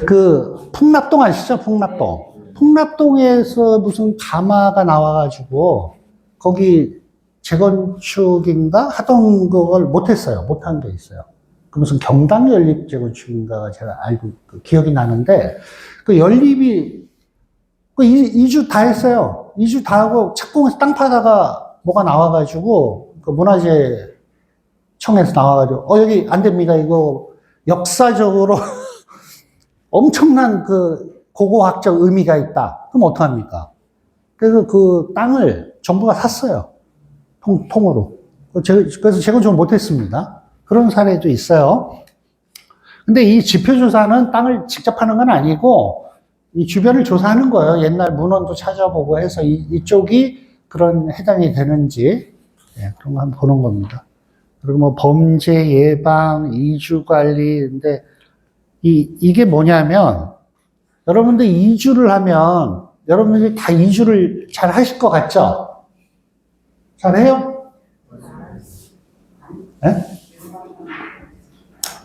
그 풍납동 아시죠? 풍납동. 풍납동에서 무슨 가마가 나와가지고 거기 재건축인가 하던 그걸 못했어요. 못한 게 있어요. 그 무슨 경당 연립 재건축인가가 제가 알고 기억이 나는데 그 연립이 그 2주 다 했어요. 2주 다 하고 착공해서 땅 파다가 뭐가 나와가지고 그 문화재 청에서 나와가지고 여기 안 됩니다. 이거 역사적으로 엄청난 그 고고학적 의미가 있다. 그럼 어떡합니까? 그래서 그 땅을 전부가 샀어요. 통으로. 그래서 재건축을 못했습니다. 그런 사례도 있어요. 근데 이 지표조사는 땅을 직접 하는 건 아니고 이 주변을 조사하는 거예요. 옛날 문헌도 찾아보고 해서 이쪽이 그런 해당이 되는지 그런 거 한번 보는 겁니다. 그리고 뭐 범죄 예방, 이주 관리. 근데 이게 뭐냐면 여러분들 이주를 하면 여러분들이 다 이주를 잘 하실 것 같죠? 잘 해요? 네?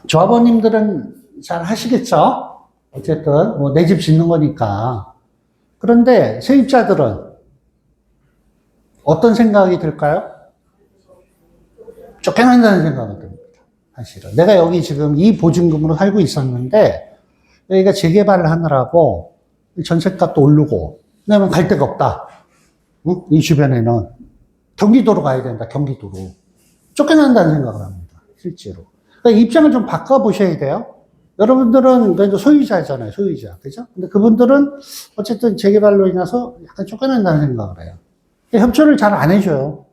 조합원님들은 잘 하시겠죠? 어쨌든 뭐 내 집 짓는 거니까. 그런데 세입자들은 어떤 생각이 들까요? 쫓겨난다는 생각이 듭니다. 사실은 내가 여기 지금 이 보증금으로 살고 있었는데 여기가 재개발을 하느라고 전셋값도 오르고 그다음에 갈 데가 없다. 응? 이 주변에는 경기도로 가야 된다. 경기도로 쫓겨난다는 생각을 합니다. 실제로. 그러니까 입장을 좀 바꿔보셔야 돼요. 여러분들은 그래도 소유자잖아요. 소유자. 그죠? 근데 그분들은 어쨌든 재개발로 인해서 약간 쫓겨난다는 생각을 해요. 협조를 잘 안 해줘요.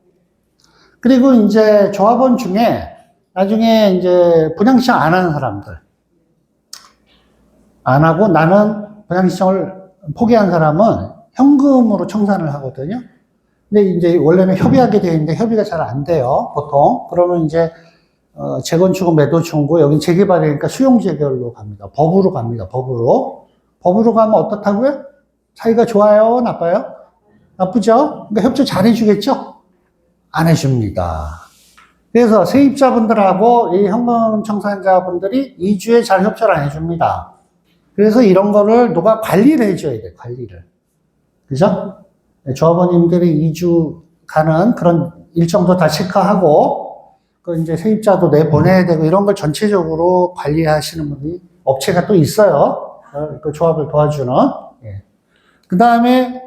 그리고 이제 조합원 중에 나중에 이제 분양신청 안 하는 사람들. 안 하고 나는 분양신청을 포기한 사람은 현금으로 청산을 하거든요. 근데 이제 원래는 협의하게 되어 있는데 협의가 잘 안 돼요. 보통. 그러면 이제 재건축은 매도 청구, 여긴 재개발이니까 수용 재결로 갑니다. 법으로 갑니다. 법으로. 법으로 가면 어떻다고요? 사이가 좋아요? 나빠요? 나쁘죠? 그러니까 협조 잘 해주겠죠? 안 해줍니다. 그래서 세입자분들하고 이 현금 청산자분들이 이주에 잘 협조를 안 해줍니다. 그래서 이런 거를 누가 관리를 해줘야 돼, 관리를. 그죠? 조합원님들이 이주 가는 그런 일정도 다 체크하고, 그 이제 세입자도 내보내야 되고, 이런 걸 전체적으로 관리하시는 분이 업체가 또 있어요. 그 조합을 도와주는. 예. 그 다음에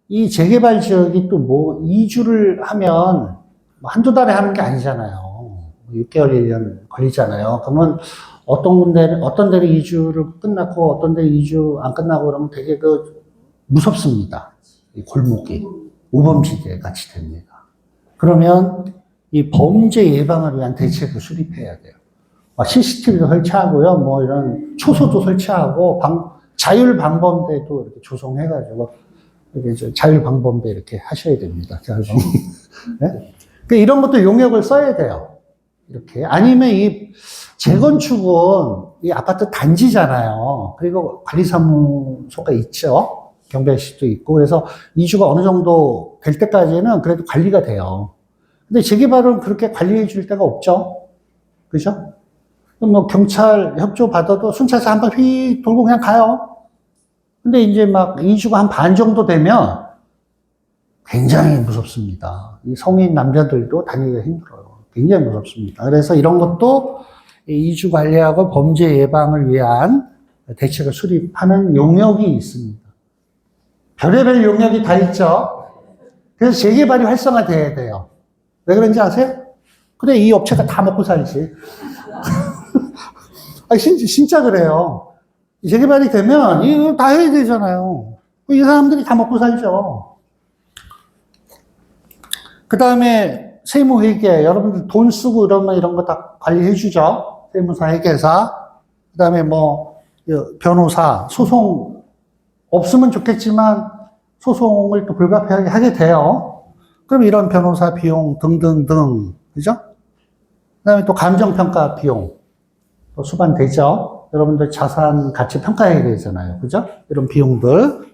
이 재개발 지역이 또 뭐, 이주를 하면 한두 달에 하는 게 아니잖아요. 6개월, 1년 걸리잖아요. 그러면 어떤 데는 2주를 끝났고, 어떤 데는 2주 안 끝나고 그러면 되게 무섭습니다. 이 골목이. 우범지대 같이 됩니다. 그러면 이 범죄 예방을 위한 대책을 수립해야 돼요. CCTV도 설치하고요, 뭐 이런 초소도 설치하고, 자율방범대도 이렇게 조성해가지고, 이렇게 자율방범대 이렇게 하셔야 됩니다. 자율방범. 네? 이런 것도 용역을 써야 돼요. 이렇게. 아니면 이 재건축은 이 아파트 단지잖아요. 그리고 관리사무소가 있죠. 경비실도 있고. 그래서 이주가 어느 정도 될 때까지는 그래도 관리가 돼요. 근데 재개발은 그렇게 관리해 줄 데가 없죠. 그죠? 뭐 경찰 협조 받아도 순찰차 한번 휙 돌고 그냥 가요. 근데 이제 막 이주가 한 반 정도 되면 굉장히 무섭습니다. 이 성인 남자들도 다니기가 힘들어요. 굉장히 무섭습니다. 그래서 이런 것도 이주 관리하고 범죄 예방을 위한 대책을 수립하는 용역이 있습니다. 별의별 용역이 다 있죠. 그래서 재개발이 활성화돼야 돼요. 왜 그런지 아세요? 그래, 이 업체가 다 먹고 살지. 아니, 진짜 그래요. 재개발이 되면 이거 다 해야 되잖아요. 이 사람들이 다 먹고 살죠. 그 다음에 세무회계, 여러분들 돈 쓰고 이러면 이런 거 다 관리해 주죠. 세무사, 회계사. 그 다음에 뭐 변호사, 소송 없으면 좋겠지만 소송을 또 불가피하게 하게 돼요. 그럼 이런 변호사 비용 등등등, 그죠? 그 다음에 또 감정평가 비용 또 수반되죠. 여러분들 자산 가치 평가해야 되잖아요. 그죠? 이런 비용들.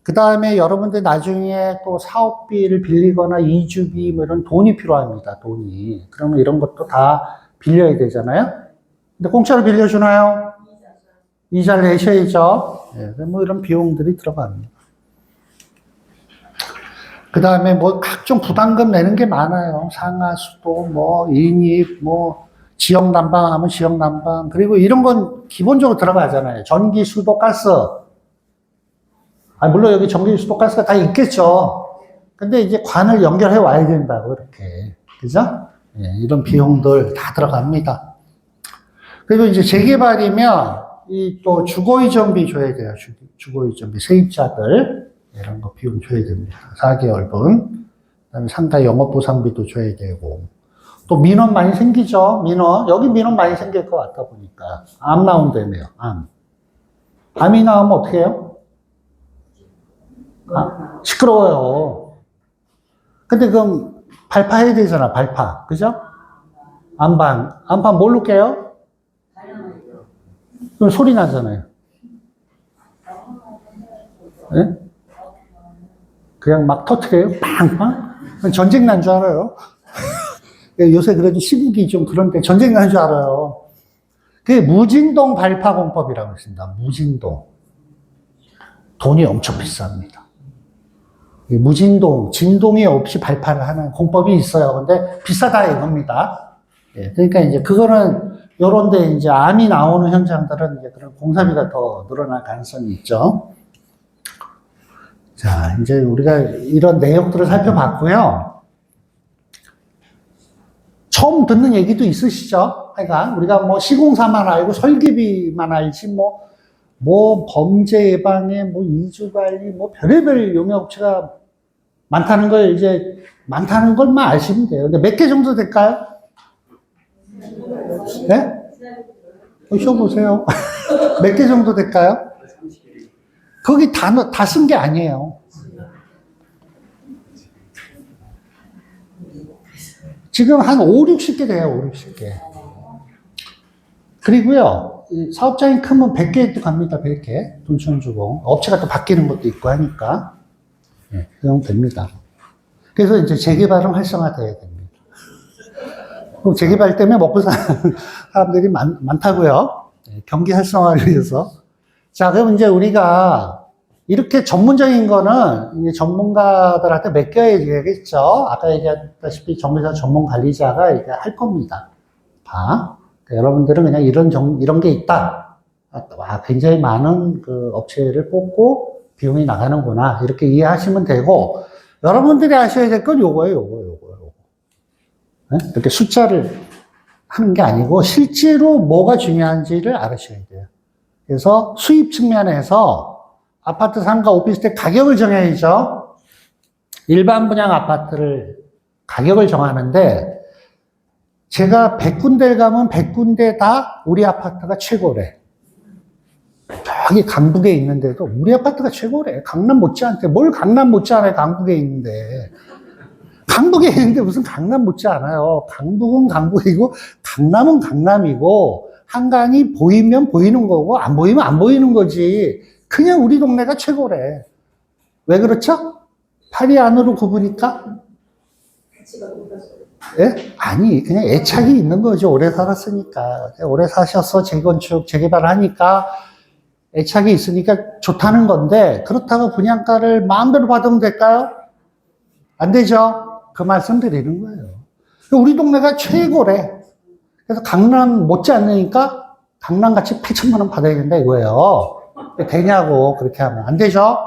그 다음에 여러분들 나중에 또 사업비를 빌리거나 이주비 뭐 이런 돈이 필요합니다. 돈이. 그러면 이런 것도 다 빌려야 되잖아요. 근데 공짜로 빌려주나요? 이자를 내셔야죠. 네, 뭐 이런 비용들이 들어갑니다. 그 다음에 뭐 각종 부담금 내는 게 많아요. 상하수도, 뭐 인입, 뭐 지역 난방하면 지역 난방. 그리고 이런 건 기본적으로 들어가잖아요. 전기, 수도, 가스. 물론 여기 전기, 수도, 가스가 다 있겠죠. 근데 이제 관을 연결해 와야 된다고, 이렇게. 그죠? 예, 이런 비용들 다 들어갑니다. 그리고 이제 재개발이면 이 또 주거이전비 줘야 돼요. 주거이전비. 세입자들. 이런 거 비용 줘야 됩니다. 4개월분. 그 다음에 상가 영업보상비도 줘야 되고. 또 민원 많이 생기죠? 민원. 여기 민원 많이 생길 것 같다 보니까. 암 나온다며요. 암. 암이 나오면 어떻게 해요? 시끄러워요. 근데 그럼 발파해야 되잖아, 발파. 그죠? 안반 뭘로 깨요? 그럼 소리 나잖아요. 네? 그냥 막 터트려요? 빵빵? 전쟁 난 줄 알아요. 요새 그래도 시국이 좀 그런데 전쟁 난 줄 알아요. 그게 무진동 발파 공법이라고 있습니다. 무진동. 돈이 엄청 비쌉니다. 무진동, 진동이 없이 발파를 하는 공법이 있어요. 근데 비싸다 이겁니다. 예, 그러니까 이제 그거는 요런데 이제 암이 나오는 현장들은 이제 그런 공사비가 더 늘어날 가능성이 있죠. 자, 이제 우리가 이런 내용들을 살펴봤고요. 처음 듣는 얘기도 있으시죠? 그러니까 우리가 뭐 시공사만 알고 설계비만 알지 뭐 범죄 예방에 뭐 이주관리 뭐 별의별 용역업체가 많다는 걸만 아시면 돼요. 근데 몇 개 정도 될까요? 네? 쉬어보세요. 몇 개 정도 될까요? 거기 다 쓴 게 아니에요. 지금 한 5, 60개 돼요, 5, 60개. 그리고요, 사업장이 크면 100개도 갑니다, 100개. 돈천 주고. 업체가 또 바뀌는 것도 있고 하니까. 네, 그 정도 됩니다. 그래서 이제 재개발은 활성화돼야 됩니다. 그럼 재개발 때문에 먹고 사는 사람들이 많다고요. 네, 경기 활성화를 위해서. 자, 그럼 이제 우리가 이렇게 전문적인 거는 이제 전문가들한테 맡겨야 되겠죠. 아까 얘기했다시피 정비사 전문 관리자가 이제 할 겁니다. 다. 그러니까 여러분들은 그냥 이런 게 있다. 와, 굉장히 많은 그 업체를 뽑고 비용이 나가는구나. 이렇게 이해하시면 되고, 여러분들이 아셔야 될 건 요거예요. 네? 이렇게 숫자를 하는 게 아니고, 실제로 뭐가 중요한지를 알아셔야 돼요. 그래서 수입 측면에서 아파트 상가 오피스텔 가격을 정해야죠. 일반 분양 아파트를 가격을 정하는데, 제가 100군데를 가면 100군데 다 우리 아파트가 최고래. 저기 강북에 있는데도 우리 아파트가 최고래. 강남 못지않대. 뭘 강남 못지않아요, 강북에 있는데. 강북에 있는데 무슨 강남 못지않아요. 강북은 강북이고, 강남은 강남이고, 한강이 보이면 보이는 거고, 안 보이면 안 보이는 거지. 그냥 우리 동네가 최고래. 왜 그렇죠? 파리 안으로 굽으니까? 예? 아니, 그냥 애착이 있는 거죠. 오래 살았으니까. 오래 사셔서 재건축, 재개발 하니까 애착이 있으니까 좋다는 건데, 그렇다고 분양가를 마음대로 받으면 될까요? 안 되죠? 그 말씀 드리는 거예요. 우리 동네가 최고래. 그래서 강남 못지않으니까 강남같이 8천만 원 받아야 된다 이거예요. 되냐고, 그렇게 하면. 안 되죠?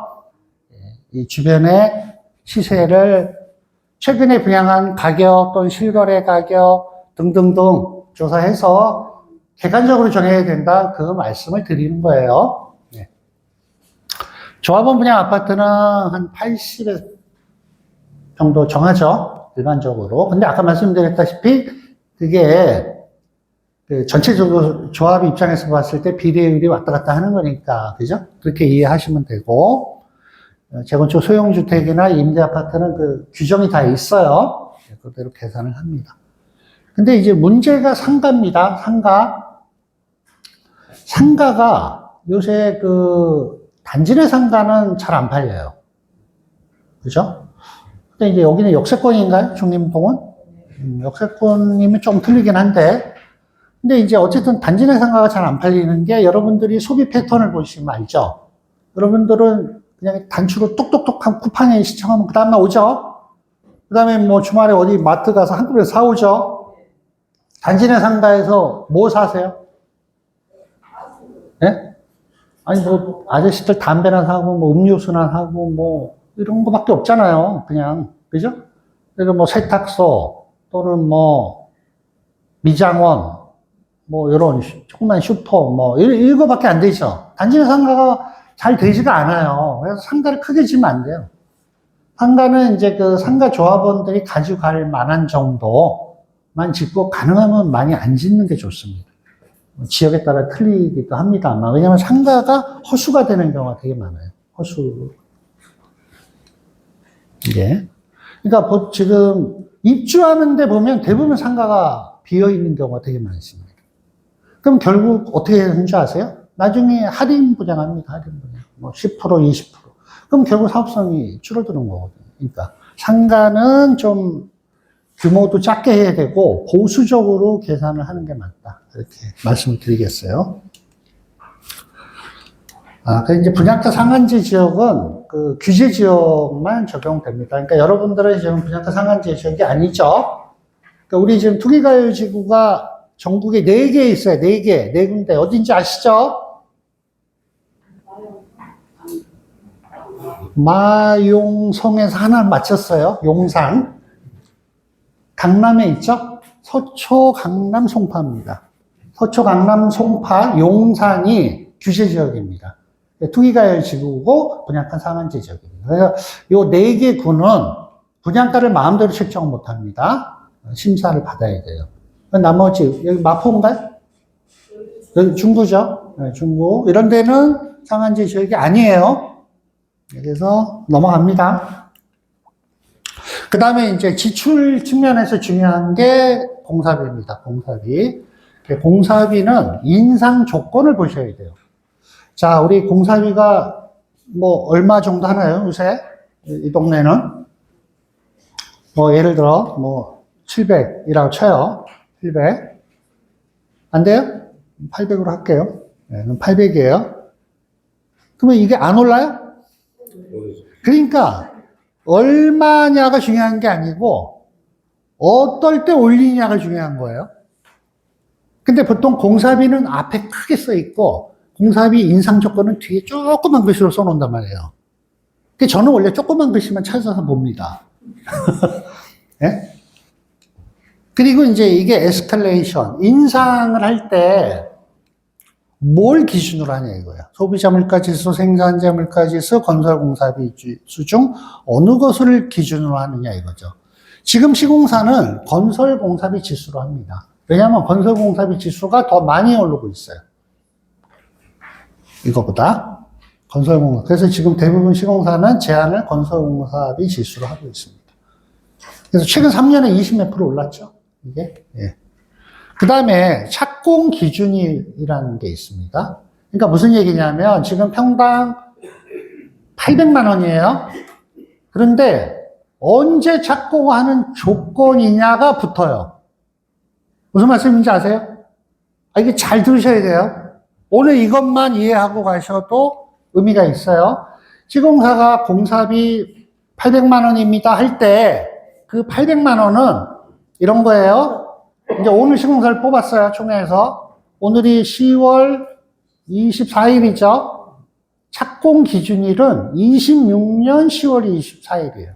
이 주변의 시세를 최근에 분양한 가격 또는 실거래 가격 등등등 조사해서 객관적으로 정해야 된다. 그 말씀을 드리는 거예요. 네. 조합원 분양 아파트는 한 80에 정도 정하죠. 일반적으로. 근데 아까 말씀드렸다시피 그게 그 전체적으로 조합 입장에서 봤을 때 비례율이 왔다 갔다 하는 거니까. 그죠? 그렇게 이해하시면 되고. 재건축 소형주택이나 임대아파트는 그 규정이 다 있어요. 그대로 계산을 합니다. 근데 이제 문제가 상가입니다. 상가가 요새 그 단지 내 상가는 잘 안 팔려요. 그죠? 근데 이제 여기는 역세권인가요? 중림동은? 역세권이면 좀 틀리긴 한데. 근데 이제 어쨌든 단지 내 상가가 잘 안 팔리는 게 여러분들이 소비 패턴을 보시면 알죠? 여러분들은 그냥 단추로 똑똑똑한 쿠팡에 시청하면 그 다음날 오죠? 그 다음에 뭐 주말에 어디 마트 가서 한꺼번에 사오죠? 단지 내 상가에서 뭐 사세요? 예? 아니, 뭐, 아저씨들 담배나 사고, 뭐, 음료수나 사고, 뭐, 이런 거밖에 없잖아요. 그냥. 그죠? 그래서 뭐, 세탁소, 또는 뭐, 미장원, 뭐, 이런 조그만 슈퍼, 뭐, 이거밖에 안 되죠. 단지 내 상가가 잘 되지가 않아요. 그래서 상가를 크게 지면 안 돼요. 상가는 이제 그 상가 조합원들이 가져갈 만한 정도만 짓고 가능하면 많이 안 짓는 게 좋습니다. 지역에 따라 틀리기도 합니다만. 왜냐하면 상가가 허수가 되는 경우가 되게 많아요. 허수. 예. 그러니까 지금 입주하는데 보면 대부분 상가가 비어 있는 경우가 되게 많습니다. 그럼 결국 어떻게 되는 줄 아세요? 나중에 할인 분양합니다. 할인 분양. 뭐 10%, 20%. 그럼 결국 사업성이 줄어드는 거거든요. 그러니까 상가는 좀 규모도 작게 해야 되고 보수적으로 계산을 하는 게 맞다. 이렇게 말씀을 드리겠어요. 그 이제 분양가 상한제 지역은 그 규제 지역만 적용됩니다. 그러니까 여러분들은 지금 분양가 상한제 지역이 아니죠. 그러니까 우리 지금 투기가율지구가 전국에 4개 있어요. 4개. 4군데. 어딘지 아시죠? 마용성에서 하나 맞췄어요. 용산. 강남에 있죠? 서초, 강남, 송파입니다. 서초, 강남, 송파, 용산이 규제 지역입니다. 투기가열 지구고 분양가 상한제 지역입니다. 그래서 요 4개 구는 분양가를 마음대로 책정을 못 합니다. 심사를 받아야 돼요. 나머지, 여기 마포인가요? 여기 중구죠? 네, 중구. 이런 데는 상한제 지역이 아니에요. 그래서 넘어갑니다. 그 다음에 이제 지출 측면에서 중요한 게 공사비입니다. 공사비. 공사비는 인상 조건을 보셔야 돼요. 자, 우리 공사비가 뭐 얼마 정도 하나요, 요새? 이 동네는? 뭐 예를 들어 뭐 700이라고 쳐요. 700. 안 돼요? 800으로 할게요. 네, 그럼 800이에요. 그러면 이게 안 올라요? 그러니까 얼마냐가 중요한 게 아니고 어떨 때 올리냐가 중요한 거예요. 근데 보통 공사비는 앞에 크게 써 있고 공사비 인상 조건은 뒤에 조그만 글씨로 써놓는단 말이에요. 근데 저는 원래 조그만 글씨만 찾아서 봅니다. 네? 그리고 이제 이게 에스컬레이션, 인상을 할 때 뭘 기준으로 하냐 이거예요. 소비자 물가지수, 생산자 물가지수, 건설공사비 지수 중 어느 것을 기준으로 하느냐 이거죠. 지금 시공사는 건설공사비 지수로 합니다. 왜냐하면 건설공사비 지수가 더 많이 오르고 있어요. 이거보다. 그래서 지금 대부분 시공사는 제한을 건설공사비 지수로 하고 있습니다. 그래서 최근 3년에 20몇 프로 올랐죠. 이게. 예. 그 다음에 착공 기준이라는 게 있습니다. 그러니까 무슨 얘기냐면 지금 평당 800만 원이에요. 그런데 언제 착공하는 조건이냐가 붙어요. 무슨 말씀인지 아세요? 이게 잘 들으셔야 돼요. 오늘 이것만 이해하고 가셔도 의미가 있어요. 시공사가 공사비 800만 원입니다 할 때 그 800만 원은 이런 거예요. 이제 오늘 시공사를 뽑았어요, 총회에서. 오늘이 10월 24일이죠. 착공 기준일은 26년 10월 24일이에요.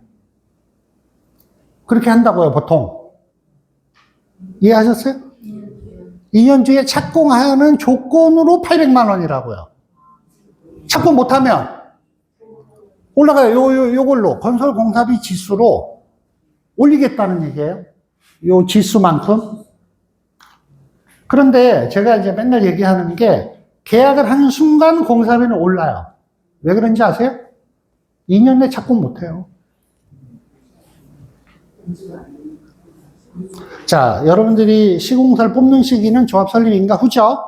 그렇게 한다고요, 보통. 이해하셨어요? 2년 뒤에 착공하는 조건으로 800만 원이라고요. 착공 못하면 올라가요. 요걸로 건설공사비 지수로 올리겠다는 얘기예요. 요 지수만큼. 그런데 제가 이제 맨날 얘기하는 게 계약을 하는 순간 공사비는 올라요. 왜 그런지 아세요? 2년 내 착공 못해요. 자, 여러분들이 시공사를 뽑는 시기는 조합 설립인가 후죠?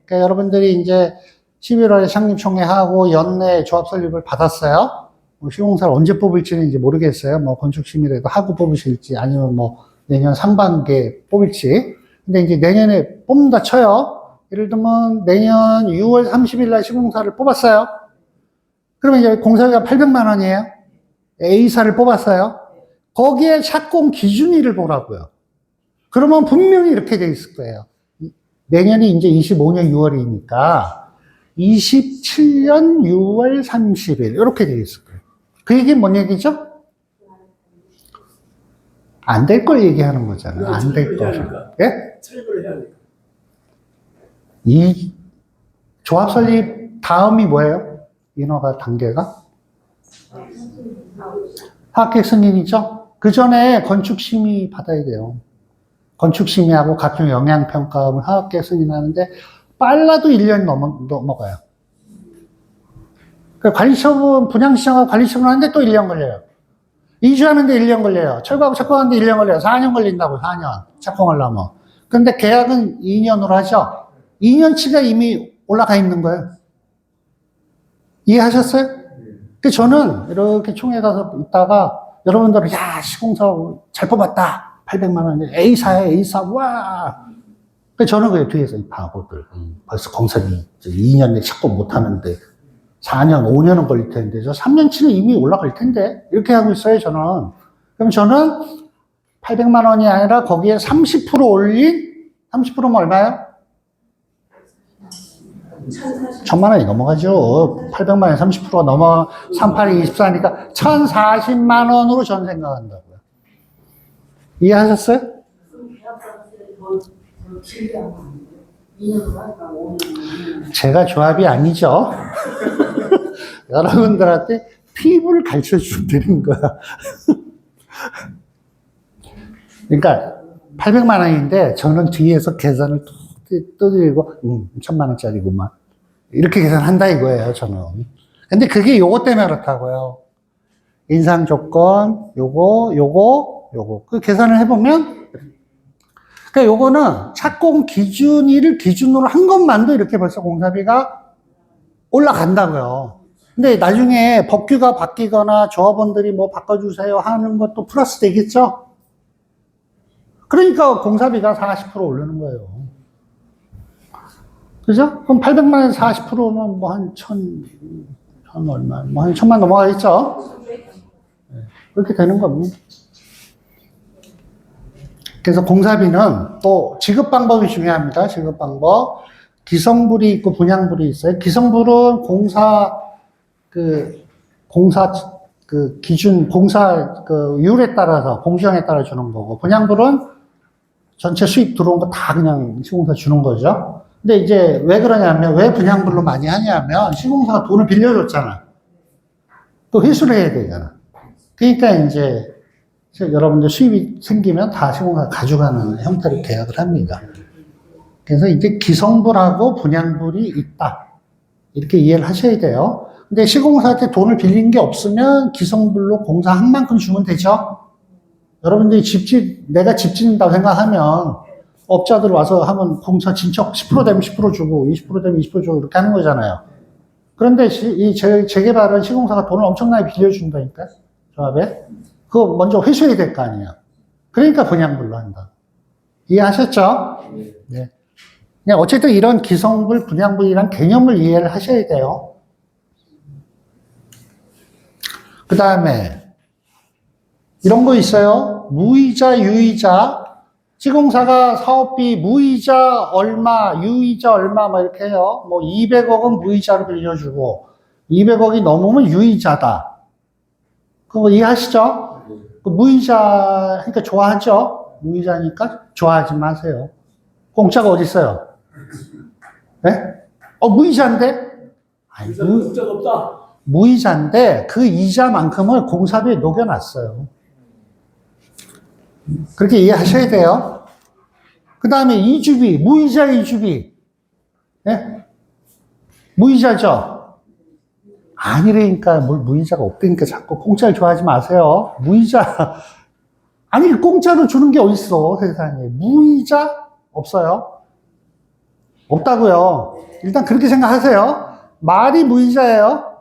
그러니까 여러분들이 이제 11월에 상립총회하고 연내 조합 설립을 받았어요. 뭐 시공사를 언제 뽑을지는 이제 모르겠어요. 뭐 건축심의라도 하고 뽑으실지 아니면 뭐 내년 상반기에 뽑을지. 근데 이제 내년에 뽑는다 쳐요. 예를 들면 내년 6월 30일 날 시공사를 뽑았어요. 그러면 이제 공사비가 800만 원이에요. A사를 뽑았어요. 거기에 착공 기준일을 보라고요. 그러면 분명히 이렇게 돼 있을 거예요. 내년이 이제 25년 6월이니까 27년 6월 30일 이렇게 돼 있을 거예요. 그 얘기는 뭔 얘기죠? 안 될 걸 얘기하는 거잖아요. 안 될 걸. 예? 철거를 해야 되니까. 이 조합 설립 다음이 뭐예요? 인허가 단계가? 하객 승인이죠? 그 전에 건축 심의 받아야 돼요. 건축 심의하고 각종 영향 평가하고 하객 승인하는데 빨라도 1년 넘어가요. 관리처분, 분양시장하고 관리처분 하는데 또 1년 걸려요. 이주하는데 1년 걸려요. 철거하고 착공하는데 1년 걸려요. 4년 걸린다고, 4년. 착공하려면. 근데 계약은 2년으로 하죠? 2년치가 이미 올라가 있는 거예요. 이해하셨어요? 그래서 저는 이렇게 총회 가서 있다가 여러분들은, 야, 시공사 잘 뽑았다. 800만 원. A사에 A사, 와. 그래서 저는 그 뒤에서 이 바보들. 벌써 공사비 2년 내 착공 못 하는데 4년, 5년은 걸릴 텐데, 저 3년치는 이미 올라갈 텐데, 이렇게 하고 있어요, 저는. 그럼 저는 800만 원이 아니라 거기에 30% 올린, 30%면 얼마예요? 1000만 원이 넘어가죠. 800만 원에 30%가 넘어, 38이 24니까 1040만 원으로 전 생각한다고요. 이해하셨어요? 제가 조합이 아니죠. 여러분들한테 팁을 가르쳐 주는 거야. 그러니까 800만 원인데 저는 뒤에서 계산을 떠들고 1000만 원짜리구만. 이렇게 계산한다 이거예요, 저는. 근데 그게 요거 때문에 그렇다고요. 인상 조건, 요거. 그 계산을 해보면 그러니까 요거는 착공 기준일을 기준으로 한 것만도 이렇게 벌써 공사비가 올라간다고요. 근데 나중에 법규가 바뀌거나 조합원들이 뭐 바꿔주세요 하는 것도 플러스 되겠죠? 그러니까 공사비가 40% 오르는 거예요. 그죠? 그럼 800만 원에서 40%면 뭐 한 1000 얼마, 뭐 한 1000만 넘어가겠죠? 그렇게 되는 겁니다. 그래서 공사비는 또 지급 방법이 중요합니다. 지급 방법. 기성불이 있고 분양불이 있어요. 기성불은 기준, 공사 율에 따라서, 공시형에 따라 주는 거고, 분양불은 전체 수입 들어온 거 다 그냥 시공사 주는 거죠. 근데 이제 왜 그러냐면, 왜 분양불로 많이 하냐면, 시공사가 돈을 빌려줬잖아. 또 회수를 해야 되잖아. 그러니까 이제, 여러분들 수입이 생기면 다 시공사가 가져가는 형태로 계약을 합니다. 그래서 이제 기성불하고 분양불이 있다. 이렇게 이해를 하셔야 돼요. 근데 시공사한테 돈을 빌린 게 없으면 기성불로 공사한 만큼 주면 되죠? 여러분들이 내가 집 짓는다고 생각하면 업자들 와서 하면 공사 진척 10% 되면 10% 주고 20% 되면 20% 주고 이렇게 하는 거잖아요. 그런데 이 재개발은 시공사가 돈을 엄청나게 빌려준다니까, 조합에. 그거 먼저 회수해야 될 거 아니에요. 그러니까 분양불로 한다. 이해하셨죠? 네. 그냥 어쨌든 이런 기성불, 분양불이란 개념을 이해를 하셔야 돼요. 그 다음에 이런 거 있어요. 무이자, 유이자. 시공사가 사업비 무이자 얼마, 유이자 얼마 뭐 이렇게 해요. 뭐 200억은 무이자로 빌려주고 200억이 넘으면 유이자다. 그거 이해하시죠? 그 무이자, 그러니까 좋아하죠? 무이자니까 좋아하지 마세요. 공짜가 어디 있어요? 네? 무이자인데? 아니, 공짜가 없다. 무이자인데 그 이자만큼을 공사비에 녹여놨어요. 그렇게 이해하셔야 돼요. 그 다음에 이주비, 무이자 이주비. 네? 무이자죠? 아니라니까, 뭘 무이자가 없다니까 자꾸 공짜를 좋아하지 마세요. 무이자. 아니, 공짜로 주는 게 어딨어, 세상에. 무이자? 없어요. 없다고요. 일단 그렇게 생각하세요. 말이 무이자예요.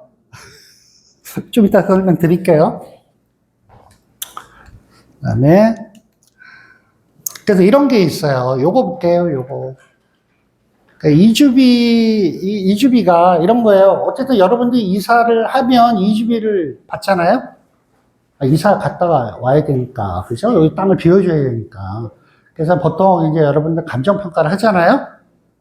좀 이따 설명 드릴게요. 그 다음에, 그래서 이런 게 있어요. 요거 볼게요, 요거. 이주비가 이런 거예요. 어쨌든 여러분들이 이사를 하면 이주비를 받잖아요? 이사 갔다가 와야 되니까. 그죠? 여기 땅을 비워줘야 되니까. 그래서 보통 이제 여러분들 감정평가를 하잖아요?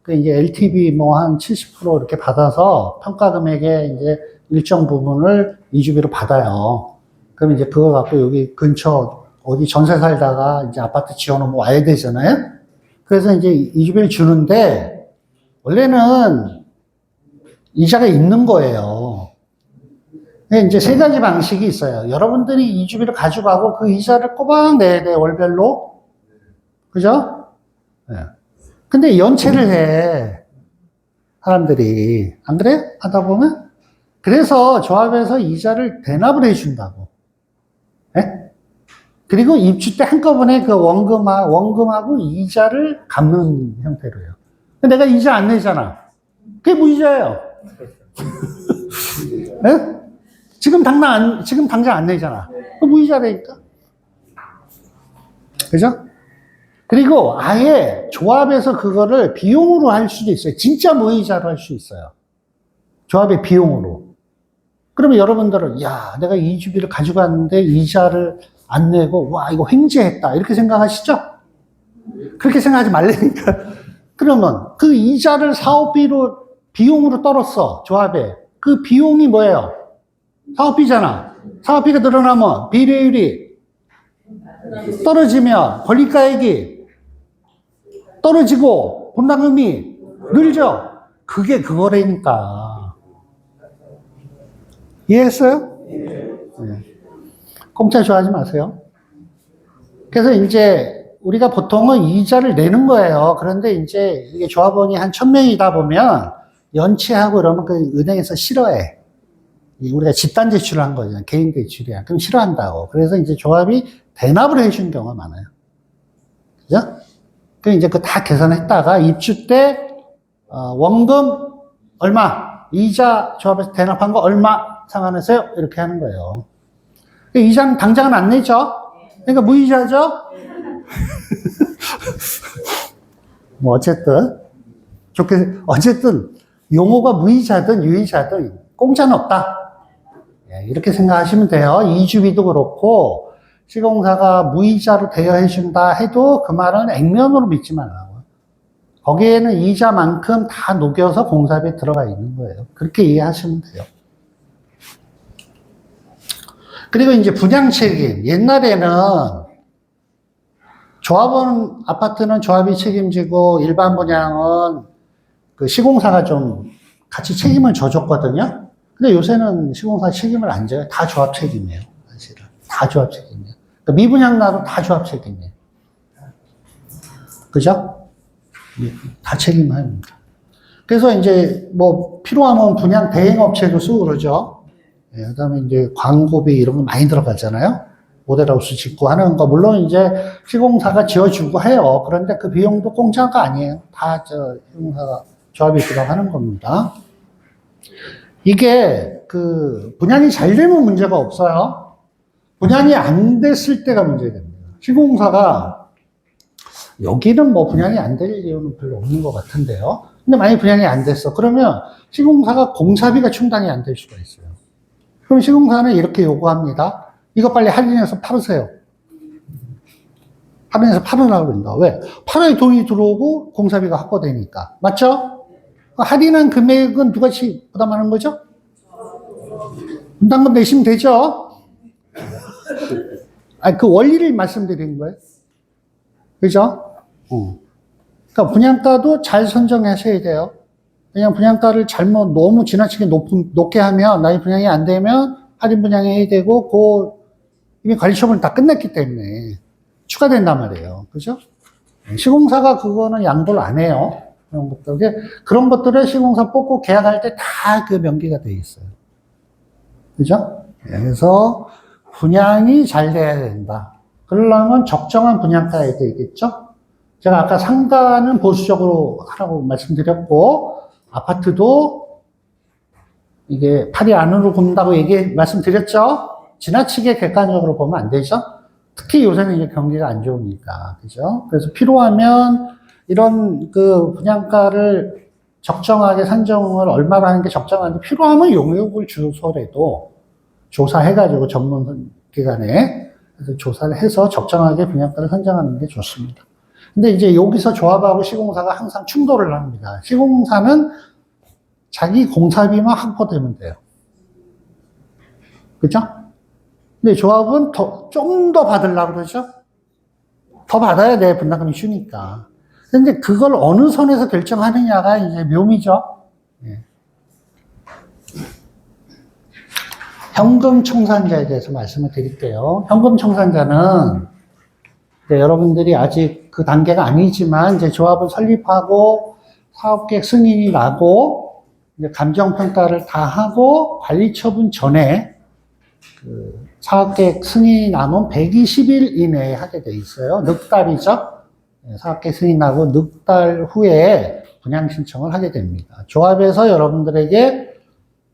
그 이제 LTV 뭐 한 70% 이렇게 받아서 평가 금액의 이제 일정 부분을 이주비로 받아요. 그럼 이제 그거 갖고 여기 근처 어디 전세 살다가 이제 아파트 지어놓으면 와야 되잖아요? 그래서 이제 이주비를 주는데 원래는 이자가 있는 거예요. 근데 이제 세 가지 방식이 있어요. 여러분들이 이주비를 가져가고 그 이자를 꼬박 내야 돼, 월별로. 그죠? 네. 근데 연체를 해. 사람들이. 안 그래? 하다 보면? 그래서 조합에서 이자를 대납을 해준다고. 네? 그리고 입주 때 한꺼번에 그 원금하고 이자를 갚는 형태로요. 내가 이자 안 내잖아. 그게 무이자예요. 네? 지금 당장 안 내잖아. 그 무이자라니까. 그죠? 그리고 아예 조합에서 그거를 비용으로 할 수도 있어요. 진짜 무이자로 할 수 있어요. 조합의 비용으로. 그러면 여러분들은, 야, 내가 이주비를 가져갔는데 이자를 안 내고, 와, 이거 횡재했다. 이렇게 생각하시죠? 그렇게 생각하지 말라니까. 그러면 그 이자를 사업비로, 비용으로 떨었어. 조합에. 그 비용이 뭐예요? 사업비잖아. 사업비가 늘어나면 비례율이 떨어지면 권리가액이 떨어지고 분담금이 늘죠. 그게 그거라니까. 이해했어요? 네. 공짜 좋아하지 마세요. 그래서 이제 우리가 보통은 이자를 내는 거예요. 그런데 이제 이게 조합원이 한 1000명이다 보면 연체하고 이러면 그 은행에서 싫어해. 우리가 집단 제출을 한 거잖아요. 개인 대출이야. 그럼 싫어한다고. 그래서 이제 조합이 대납을 해주는 경우가 많아요. 그죠? 그 이제 그 다 계산했다가 입주 때, 원금 얼마, 이자 조합에서 대납한 거 얼마 상환하세요? 이렇게 하는 거예요. 이자는 당장은 안 내죠? 그러니까 무이자죠? 뭐 어쨌든 용어가 무이자든 유이자든 공짜는 없다. 예, 이렇게 생각하시면 돼요. 이주비도 그렇고 시공사가 무이자로 대여해준다 해도 그 말은 액면으로 믿지 말라고. 거기에는 이자만큼 다 녹여서 공사비에 들어가 있는 거예요. 그렇게 이해하시면 돼요. 그리고 이제 분양 책임. 옛날에는 조합원 아파트는 조합이 책임지고 일반 분양은 그 시공사가 좀 같이 책임을 져줬거든요. 근데 요새는 시공사 책임을 안 져요. 다 조합 책임이에요. 사실은. 다 조합 책임이에요. 그러니까 미분양 나도 다 조합 책임이에요. 그죠? 다 책임합니다. 그래서 이제 뭐 필요하면 분양 대행업체도 쓰고 그러죠. 예, 그 다음에 이제 광고비 이런 거 많이 들어가잖아요. 모델하우스 짓고 하는 거. 물론 이제 시공사가 지어주고 해요. 그런데 그 비용도 공짜가 아니에요. 다 시공사가 조합이 들어가는 겁니다. 이게 그 분양이 잘 되면 문제가 없어요. 분양이 안 됐을 때가 문제됩니다. 시공사가 여기는 뭐 분양이 안 될 이유는 별로 없는 것 같은데요. 근데 만약에 분양이 안 됐어. 그러면 시공사가 공사비가 충당이 안 될 수가 있어요. 그럼 시공사는 이렇게 요구합니다. 이거 빨리 할인해서 팔으세요. 할인해서 팔으라고 그런다. 왜? 팔아야 돈이 들어오고 공사비가 확보되니까. 맞죠? 할인한 금액은 누가 부담하는 거죠? 분담금 내시면 되죠? 아니, 그 원리를 말씀드리는 거예요. 그죠? 그러니까 분양가도 잘 선정하셔야 돼요. 그냥 분양가를 너무 지나치게 높게 하면, 나의 분양이 안 되면 할인 분양해야 되고, 이미 관리처분을 다 끝냈기 때문에 추가된단 말이에요. 그죠? 시공사가 그거는 양보를 안 해요. 그런 것들을 시공사 뽑고 계약할 때 다 그 명기가 돼 있어요. 그죠? 그래서 분양이 잘 돼야 된다. 그러려면 적정한 분양가에 되겠죠? 제가 아까 상가는 보수적으로 하라고 말씀드렸고, 아파트도 이게 팔이 안으로 굽는다고 말씀드렸죠? 지나치게 객관적으로 보면 안 되죠? 특히 요새는 이제 경기가 안 좋으니까. 그죠? 그래서 필요하면 이런 그 분양가를 적정하게 산정을 얼마로 하는 게 적정한데 필요하면 용역을 주소라도 조사해가지고 전문 기관에 그래서 조사를 해서 적정하게 분양가를 선정하는 게 좋습니다. 근데 이제 여기서 조합하고 시공사가 항상 충돌을 합니다. 시공사는 자기 공사비만 확보되면 돼요. 그죠? 근데 조합은 좀 더 받으려고 그러죠? 더 받아야 내 분담금이 주니까. 근데 그걸 어느 선에서 결정하느냐가 이제 묘미죠. 예. 현금 청산자에 대해서 말씀을 드릴게요. 현금 청산자는 여러분들이 아직 그 단계가 아니지만 이제 조합을 설립하고 사업계획 승인이 나고 이제 감정평가를 다 하고 관리처분 전에 그 사업계획 승인이 나면 120일 이내에 하게 돼 있어요. 넉 달이죠. 사업계획 승인이 나고 넉 달 후에 분양 신청을 하게 됩니다. 조합에서 여러분들에게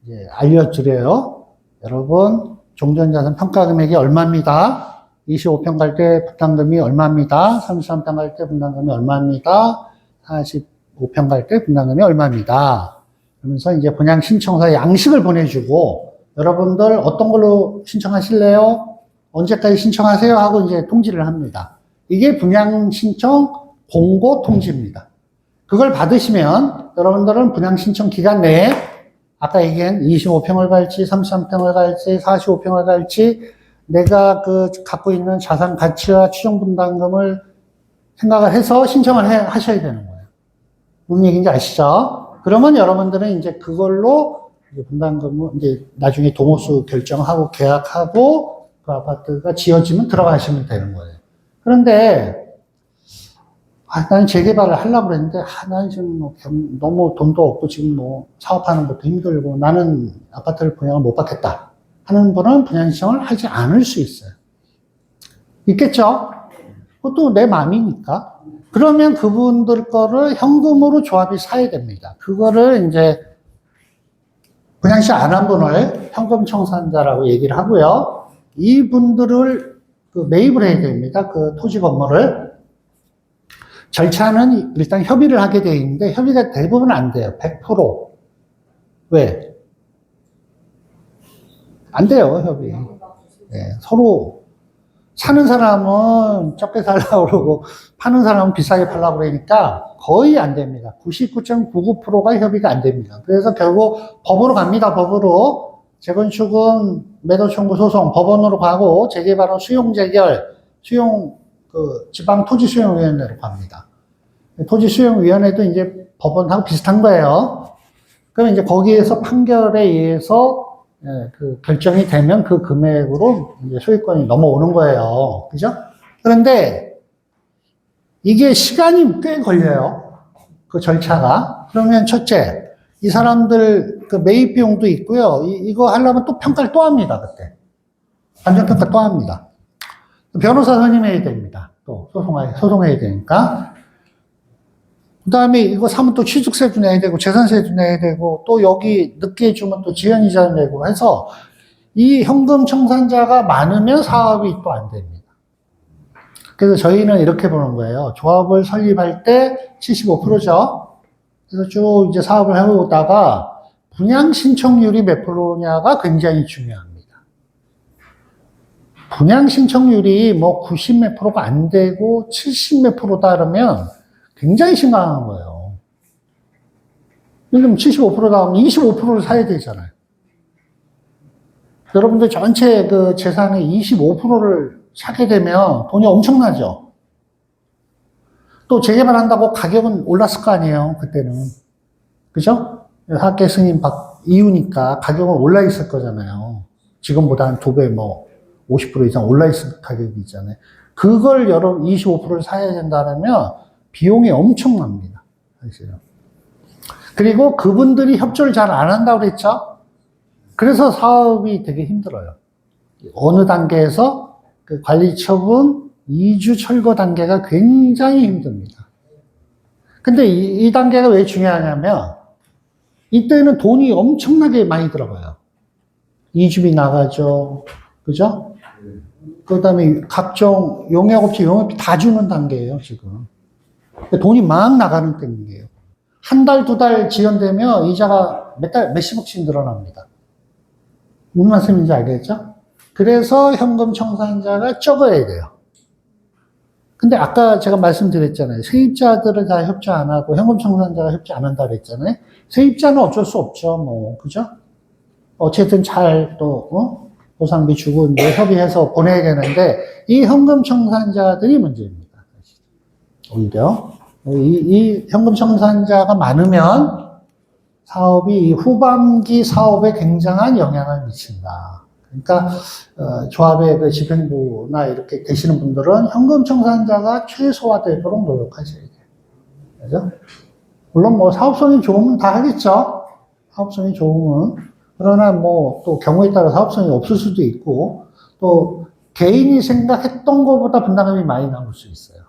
이제 알려드려요. 여러분 종전자산 평가 금액이 얼마입니다. 25평 갈 때 분담금이 얼마입니다. 33평 갈 때 분담금이 얼마입니다. 45평 갈 때 분담금이 얼마입니다. 그러면서 이제 분양 신청서 양식을 보내주고 여러분들 어떤 걸로 신청하실래요? 언제까지 신청하세요? 하고 이제 통지를 합니다. 이게 분양 신청 공고 통지입니다. 그걸 받으시면 여러분들은 분양 신청 기간 내에 아까 얘기한 25평을 갈지 33평을 갈지 45평을 갈지 내가 그 갖고 있는 자산 가치와 추정 분담금을 생각을 해서 신청을 하셔야 되는 거예요. 무슨 얘기인지 아시죠? 그러면 여러분들은 이제 그걸로 분담금을 이제 나중에 동호수 결정하고 계약하고 그 아파트가 지어지면 들어가시면 되는 거예요. 그런데 나는 재개발을 하려고 그랬는데 나는 지금 너무 돈도 없고 지금 뭐 사업하는 것도 힘들고 나는 아파트를 분양을 못 받겠다 하는 분은 분양 신청을 하지 않을 수 있어요. 있겠죠? 그것도 내 마음이니까. 그러면 그분들 거를 현금으로 조합이 사야 됩니다. 그거를 이제 분양시 안 한 분을 현금 청산자라고 얘기를 하고요. 이분들을 매입을 해야 됩니다. 그 토지 건물을. 절차는 일단 협의를 하게 돼 있는데 협의가 대부분 안 돼요. 100%. 왜? 안 돼요, 협의. 예, 서로 사는 사람은 적게 살라고 그러고 파는 사람은 비싸게 팔라고 그러니까 거의 안 됩니다. 99.99%가 협의가 안 됩니다. 그래서 결국 법으로 갑니다. 법으로. 재건축은 매도 청구 소송 법원으로 가고 재개발은 수용 재결, 지방 토지 수용위원회로 갑니다. 토지 수용위원회도 이제 법원하고 비슷한 거예요. 그럼 이제 거기에서 판결에 의해서 그 결정이 되면 그 금액으로 이제 소유권이 넘어오는 거예요. 그죠? 그런데 이게 시간이 꽤 걸려요. 그 절차가. 그러면 첫째, 이 사람들 그 매입 비용도 있고요. 이거 하려면 또 평가를 또 합니다, 그때. 안전평가 또 합니다. 변호사 선임해야 됩니다. 또 소송해야 되니까. 그 다음에 이거 사면 또 취득세도 내야 되고, 재산세도 내야 되고, 또 여기 늦게 주면 또 지연이자 내고 해서 이 현금 청산자가 많으면 사업이 또 안 됩니다. 그래서 저희는 이렇게 보는 거예요. 조합을 설립할 때 75%죠. 그래서 쭉 이제 사업을 해오다가 분양 신청률이 몇 프로냐가 굉장히 중요합니다. 분양 신청률이 뭐 90 몇 프로가 안 되고 70 몇 프로다 그러면 굉장히 심각한 거예요. 그럼 75%다 하면 25%를 사야 되잖아요. 여러분들 전체 그 재산의 25%를 사게 되면 돈이 엄청나죠. 또 재개발한다고 가격은 올랐을 거 아니에요, 그때는. 그죠? 학계 승인 이유니까 가격은 올라 있을 거잖아요. 지금보다 한 2배, 50% 이상 올라 있을 가격이 있잖아요. 그걸 25%를 사야 된다면 비용이 엄청납니다, 사실은. 그리고 그분들이 협조를 잘 안 한다고 그랬죠? 그래서 사업이 되게 힘들어요. 어느 단계에서 그 관리 처분, 이주 철거 단계가 굉장히 힘듭니다. 근데 이 단계가 왜 중요하냐면, 이때는 돈이 엄청나게 많이 들어가요. 이주비 나가죠. 그죠? 그 다음에 각종 용역업체 용역비 다 주는 단계예요, 지금. 돈이 막 나가는 때문이에요. 한 달, 2달 지연되면 이자가 몇십억씩 늘어납니다. 무슨 말씀인지 알겠죠? 그래서 현금 청산자가 적어야 돼요. 근데 아까 제가 말씀드렸잖아요. 세입자들을 다 협조 안 하고 현금 청산자가 협조 안 한다 그랬잖아요. 세입자는 어쩔 수 없죠, 그죠? 어쨌든 잘 또, 보상비 주고 이제 협의해서 보내야 되는데, 이 현금 청산자들이 문제입니다. 오히려. 이 현금 청산자가 많으면 사업이 후반기 사업에 굉장한 영향을 미친다. 그러니까 조합의 그 집행부나 이렇게 되시는 분들은 현금 청산자가 최소화되도록 노력하셔야 돼요. 그죠? 물론 뭐 사업성이 좋으면 다 하겠죠. 사업성이 좋으면. 그러나 뭐 또 경우에 따라 사업성이 없을 수도 있고 또 개인이 생각했던 것보다 분담금이 많이 나올 수 있어요.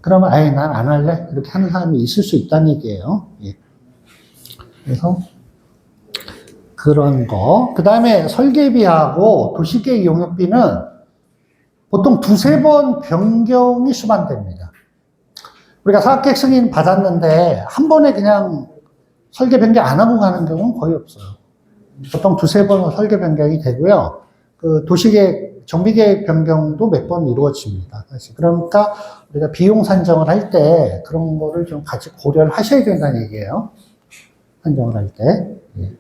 그러면 아예 난 안 할래? 이렇게 하는 사람이 있을 수 있다는 얘기예요. 예. 그래서 그런 거. 그 다음에 설계비하고 도시계획 용역비는 보통 2-3번 변경이 수반됩니다. 우리가 사업계획 승인 받았는데 한 번에 그냥 설계 변경 안 하고 가는 경우는 거의 없어요. 보통 2-3번 설계 변경이 되고요. 그 도시계획, 정비계획 변경도 몇 번 이루어집니다. 사실. 그러니까 우리가 비용 산정을 할 때 그런 거를 좀 같이 고려를 하셔야 된다는 얘기예요. 산정을 할 때. 예.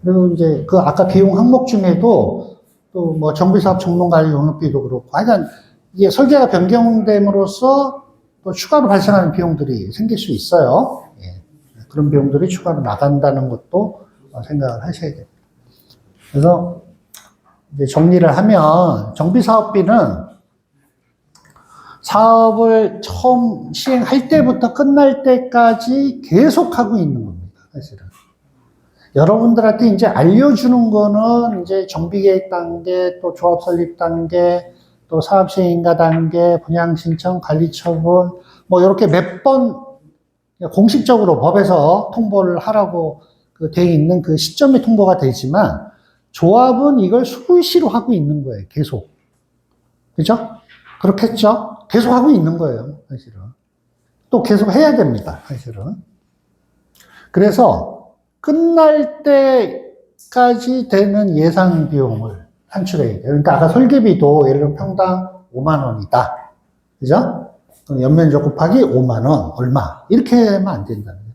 그리고 이제 그 아까 비용 항목 중에도 또 뭐 정비사업 정론관리 용역비도 그렇고 하여간 이게 설계가 변경됨으로써 또 추가로 발생하는 비용들이 생길 수 있어요. 예. 그런 비용들이 추가로 나간다는 것도 생각을 하셔야 됩니다. 그래서 이제 정리를 하면 정비사업비는 사업을 처음 시행할 때부터 끝날 때까지 계속 하고 있는 겁니다, 사실은. 여러분들한테 이제 알려주는 거는 이제 정비계획 단계, 또 조합 설립 단계, 또 사업 시행인가 단계, 분양 신청, 관리 처분, 뭐 이렇게 몇 번 공식적으로 법에서 통보를 하라고 돼 있는 그 시점에 통보가 되지만 조합은 이걸 수시로 하고 있는 거예요, 계속. 그죠? 그렇겠죠? 계속 하고 있는 거예요, 사실은. 또 계속 해야 됩니다, 사실은. 그래서 끝날 때까지 되는 예상 비용을 산출해야 돼요. 그러니까 아까 설계비도 예를 들면 평당 5만 원이다. 그죠? 연면적 곱하기 5만 원, 얼마. 이렇게 하면 안 된다는 거예요.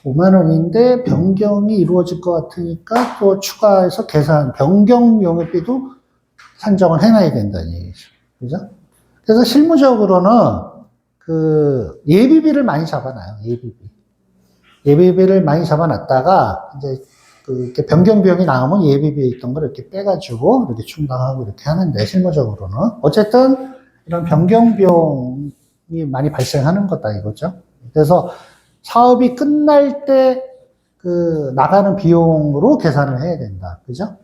5만 원인데 변경이 이루어질 것 같으니까 또 추가해서 변경 용역비도 산정을 해놔야 된다는 얘기죠. 그죠? 그래서 실무적으로는 그 예비비를 많이 잡아놔요. 예비비를 많이 잡아놨다가 이제 그 이렇게 변경 비용이 나오면 예비비에 있던 걸 이렇게 빼가지고 이렇게 충당하고 이렇게 하는데 실무적으로는 어쨌든 이런 변경 비용이 많이 발생하는 거다 이거죠. 그래서 사업이 끝날 때 그 나가는 비용으로 계산을 해야 된다. 그죠?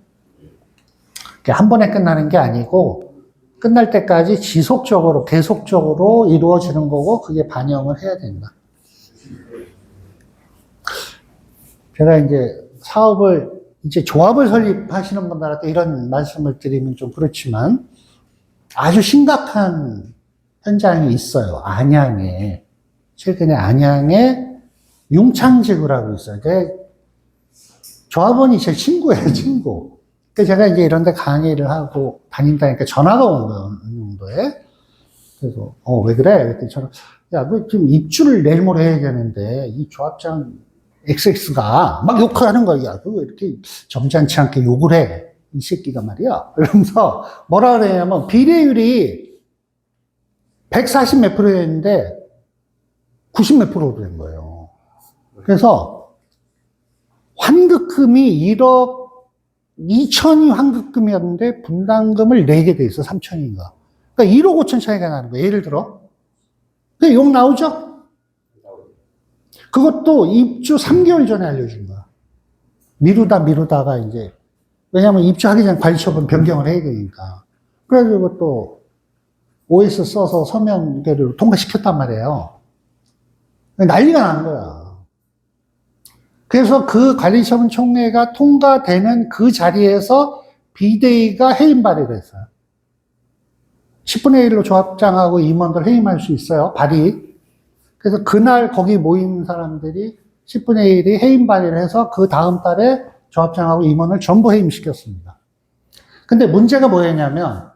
한 번에 끝나는 게 아니고 끝날 때까지 지속적으로 계속적으로 이루어지는 거고 그게 반영을 해야 된다. 제가 이제 사업을 이제 조합을 설립하시는 분들한테 이런 말씀을 드리면 좀 그렇지만 아주 심각한 현장이 있어요. 안양에. 최근에 안양에 융창지구라고 있어요. 조합원이 제 친구예요, 친구. 그래서 제가 이제 이런 데 강의를 하고 다닌다니까 전화가 온 거예요, 어느 정도에. 그래서, 왜 그래? 그랬더니 저는, 야, 너 지금 입주를 내일 모레 해야 되는데, 이 조합장 XX가 막 욕을 하는 거야. 야, 너 왜 이렇게 점잖지 않게 욕을 해? 이 새끼가 말이야. 그러면서 뭐라 그러냐면, 비례율이 140 몇 프로였는데, 90 몇 프로로 된 거예요. 그래서, 환급금이 1억 2천이 환급금이었는데 분담금을 내게 돼 있어. 3천인가. 그러니까 1억 5천 차이가 나는 거예요. 예를 들어. 그게 욕 나오죠? 그것도 입주 3개월 전에 알려준 거야. 미루다가 이제, 왜냐면 입주하기 전에 관리처분 변경을 해야 되니까. 그래가지고 또 OS 써서 서면계를 통과시켰단 말이에요. 난리가 난 거야. 그래서 그 관리처분 총회가 통과되는 그 자리에서 비대위가 해임 발의를 했어요. 10분의 1로 조합장하고 임원들 해임할 수 있어요. 발의. 그래서 그날 거기 모인 사람들이 10분의 1이 해임 발의를 해서 그 다음 달에 조합장하고 임원을 전부 해임시켰습니다. 근데 문제가 뭐였냐면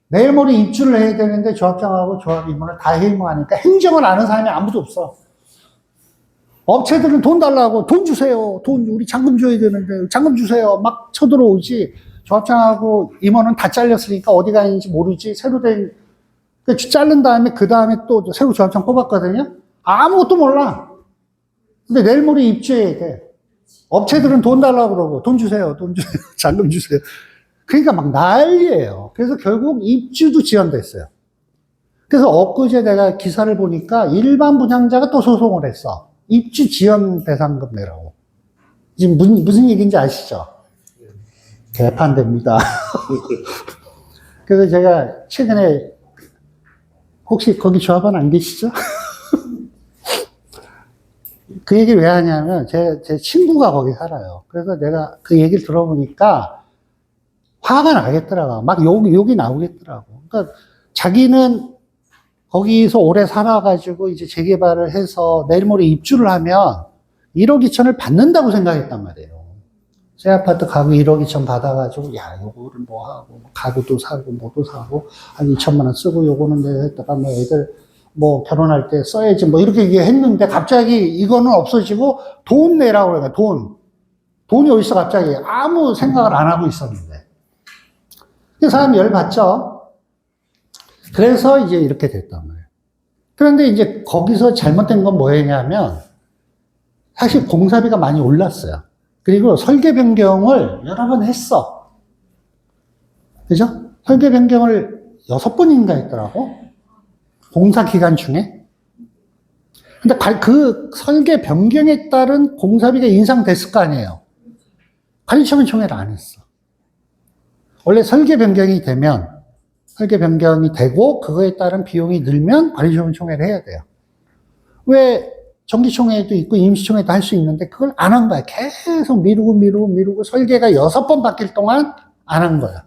내일 모레 입주를 해야 되는데 조합장하고 조합 임원을 다 해임하니까 행정을 아는 사람이 아무도 없어. 업체들은 돈 달라고 돈 주세요. 돈 우리 잔금 줘야 되는데 잔금 주세요. 막 쳐들어오지. 조합장하고 임원은 다 잘렸으니까 어디 가는지 모르지. 새로 된 자른 다음에 그 다음에 또 새로 조합장 뽑았거든요. 아무것도 몰라. 근데 내일 모레 입주해야 돼. 업체들은 돈 달라고 그러고 돈 주세요. 잔금 주세요. 그러니까 막 난리예요. 그래서 결국 입주도 지연됐어요. 그래서 엊그제 내가 기사를 보니까 일반 분양자가 또 소송을 했어. 입주 지연 배상금 내라고. 지금 무슨 얘기인지 아시죠? 개판됩니다. 그래서 제가 최근에 혹시 거기 조합원 안 계시죠? 그 얘기를 왜 하냐면 제 친구가 거기 살아요. 그래서 내가 그 얘기를 들어보니까 화가 나겠더라고. 막 욕이 나오겠더라고. 그러니까 자기는 거기서 오래 살아가지고 이제 재개발을 해서 내일 모레 입주를 하면 1억 2천을 받는다고 생각했단 말이에요. 새 아파트 가구 1억 2천 받아가지고, 야, 요거를 뭐 하고, 가구도 사고, 뭐도 사고, 한 2천만 원 쓰고, 요거는 내가 했다가 뭐 애들 뭐 결혼할 때 써야지, 뭐 이렇게 얘기했는데 갑자기 이거는 없어지고 돈 내라고 그래요, 돈. 돈이 어디서 갑자기 아무 생각을 안 하고 있었는데. 그 사람이 열받죠? 그래서 이제 이렇게 됐단 말이에요. 그런데 이제 거기서 잘못된 건 뭐였냐면, 사실 공사비가 많이 올랐어요. 그리고 설계 변경을 여러 번 했어. 그죠? 설계 변경을 6번인가 했더라고. 공사 기간 중에. 근데 그 설계 변경에 따른 공사비가 인상됐을 거 아니에요. 관리처분 총회를 안 했어. 원래 설계 변경이 되고 그거에 따른 비용이 늘면 관리처분 총회를 해야 돼요. 왜 정기총회도 있고 임시총회도 할 수 있는데 그걸 안 한 거야. 계속 미루고 설계가 6번 바뀔 동안 안 한 거야.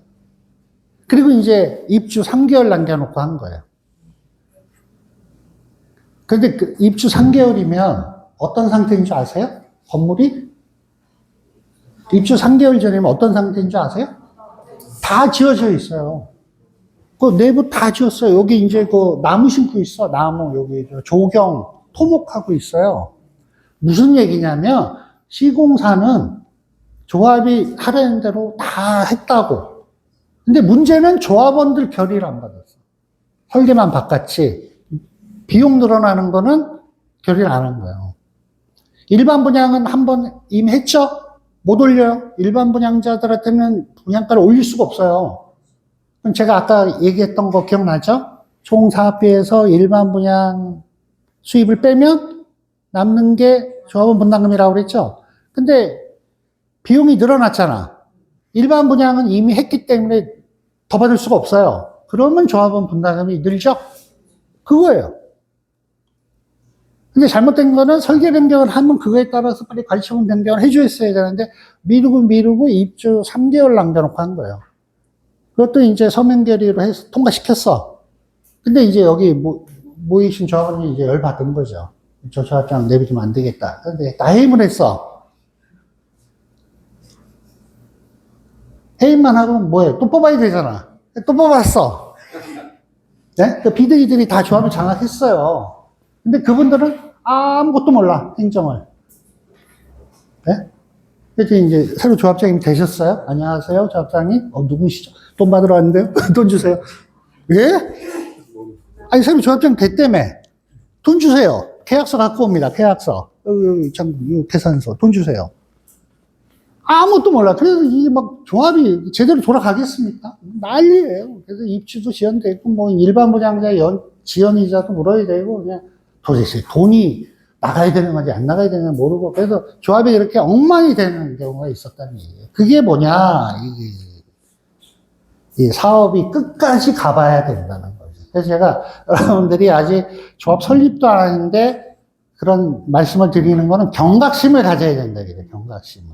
그리고 이제 입주 3개월 남겨놓고 한 거예요. 근데 그 입주 3개월이면 어떤 상태인 줄 아세요? 건물이? 입주 3개월 전이면 어떤 상태인 줄 아세요? 다 지어져 있어요. 그 내부 다 지었어요. 여기 이제 그 나무 심고 있어. 나무, 여기 조경, 토목하고 있어요. 무슨 얘기냐면, 시공사는 조합이 하라는 대로 다 했다고. 근데 문제는 조합원들 결의를 안 받았어. 설계만 바꿨지. 비용 늘어나는 거는 결의를 안 한 거예요. 일반 분양은 한번 이미 했죠? 못 올려요. 일반 분양자들한테는 분양가를 올릴 수가 없어요. 그럼 제가 아까 얘기했던 거 기억나죠? 총 사업비에서 일반 분양 수입을 빼면 남는 게 조합원 분담금이라고 그랬죠? 근데 비용이 늘어났잖아. 일반 분양은 이미 했기 때문에 더 받을 수가 없어요. 그러면 조합원 분담금이 늘죠? 그거예요. 근데 잘못된 거는 설계 변경을 하면 그거에 따라서 빨리 관리처분 변경을 해줬어야 되는데 미루고 입주 3개월 남겨놓고 한 거예요. 그것도 이제 서면 결의로 해서 통과시켰어. 근데 이제 여기 모이신 조합원이 이제 열받은 거죠. 저 조합장 내비두면 안 되겠다. 근데 다 해임을 했어. 해임만 하고 뭐해? 또 뽑아야 되잖아. 또 뽑았어. 네? 그 비대위들이 다 조합을 장악했어요. 근데 그분들은 아무것도 몰라, 행정을. 네? 그래서 이제 새로 조합장님 되셨어요? 안녕하세요, 조합장님. 누구시죠? 돈 받으러 왔는데요? 돈 주세요. 예? 아니, 새로 조합장 됐다며. 돈 주세요. 계약서 갖고 옵니다, 계약서. 계산서. 돈 주세요. 아무것도 몰라. 그래서 이게 막 조합이 제대로 돌아가겠습니까? 난리예요. 그래서 입주도 지연되고, 뭐 일반 분양자 지연이자도 물어야 되고, 그냥 도대체 돈이 나가야 되는 건지 안 나가야 되는 건지 모르고, 그래서 조합이 이렇게 엉망이 되는 경우가 있었다는 얘기예요. 그게 뭐냐, 이 사업이 끝까지 가봐야 된다는 거죠. 그래서 제가 여러분들이 아직 조합 설립도 안 하는데 그런 말씀을 드리는 거는 경각심을 가져야 된다, 이래요, 경각심을.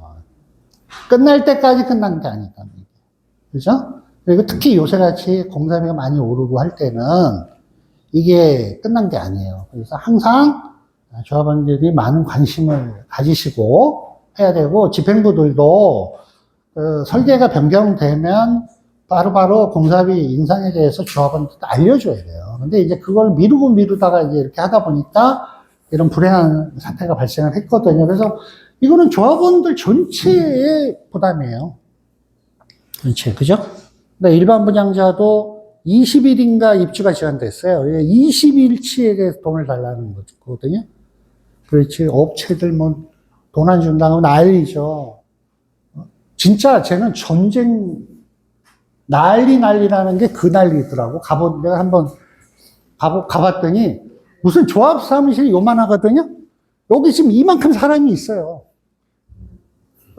끝날 때까지 끝난 게 아니다. 그죠? 그리고 특히 요새같이 공사비가 많이 오르고 할 때는 이게 끝난 게 아니에요. 그래서 항상 조합원들이 많은 관심을 가지시고 해야 되고, 집행부들도 설계가 변경되면 바로바로 공사비 인상에 대해서 조합원들도 알려줘야 돼요. 근데 이제 그걸 미루다가 이제 이렇게 하다 보니까 이런 불행한 사태가 발생을 했거든요. 그래서 이거는 조합원들 전체의 부담이에요. 전체, 그죠? 근데 일반 분양자도 20일인가 입주가 지연됐어요. 20일치에 대해서 돈을 달라는 거거든요. 그렇지. 업체들 뭐 돈 안 준다고 난리죠. 진짜 쟤는 전쟁 난리라는 게 그 난리더라고. 내가 한번 가봤더니 무슨 조합 사무실이 요만하거든요. 여기 지금 이만큼 사람이 있어요.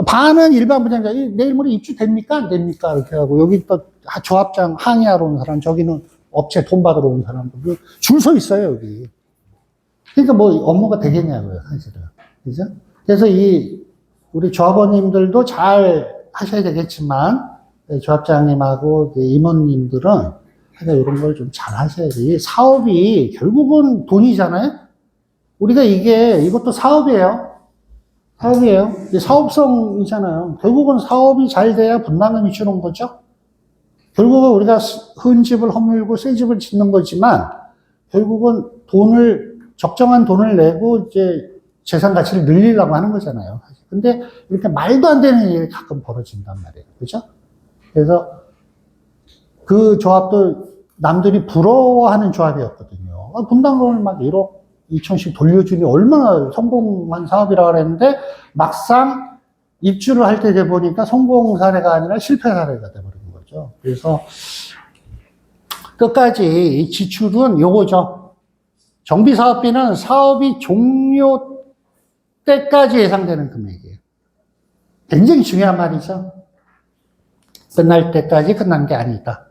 반은 일반 분양자, 내일 모레 입주 됩니까? 안 됩니까? 이렇게 하고, 여기 또 조합장 항의하러 온 사람, 저기는 업체 돈 받으러 온 사람들, 줄 서 있어요, 여기. 그러니까 뭐 업무가 되겠냐고요, 사실은. 그죠? 그래서 우리 조합원님들도 잘 하셔야 되겠지만, 조합장님하고 임원님들은 하여간 이런 걸 좀 잘 하셔야 돼요. 이 사업이 결국은 돈이잖아요? 우리가 이것도 사업이에요. 사업이에요. 사업성이잖아요. 결국은 사업이 잘 돼야 분담금이 주는 거죠. 결국은 우리가 큰 집을 허물고 새 집을 짓는 거지만, 결국은 적정한 돈을 내고 이제 재산 가치를 늘리려고 하는 거잖아요. 근데 이렇게 말도 안 되는 일이 가끔 벌어진단 말이에요. 그죠? 그래서 그 조합도 남들이 부러워하는 조합이었거든요. 분담금을 막 1억 2천씩 돌려주니 얼마나 성공한 사업이라고 그랬는데, 막상 입주를 할 때 돼보니까 성공 사례가 아니라 실패 사례가 돼버린 거죠. 그래서 끝까지 이 지출은 요거죠. 정비사업비는 사업이 종료 때까지 예상되는 금액이에요. 굉장히 중요한 말이죠. 끝날 때까지 끝난 게 아니다.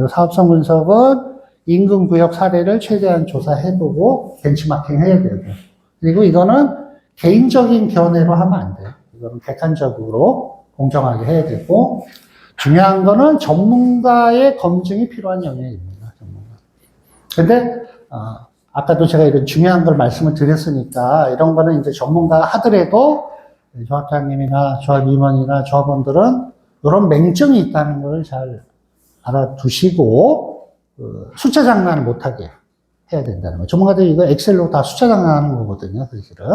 사업성 분석은 인근구역 사례를 최대한 조사해보고 벤치마킹 해야 되고, 그리고 이거는 개인적인 견해로 하면 안 돼요. 이거는 객관적으로 공정하게 해야 되고, 중요한 거는 전문가의 검증이 필요한 영역입니다. 전문가. 근데 아까도 제가 이런 중요한 걸 말씀을 드렸으니까 이런 거는 이제 전문가가 하더라도 조합장님이나 조합임원이나 조합원들은 이런 맹점이 있다는 걸 잘 알아두시고 숫자 장난을 못하게 해야 된다는 거예요. 전문가들이 이거 엑셀로 다 숫자 장난하는 거거든요. 사실은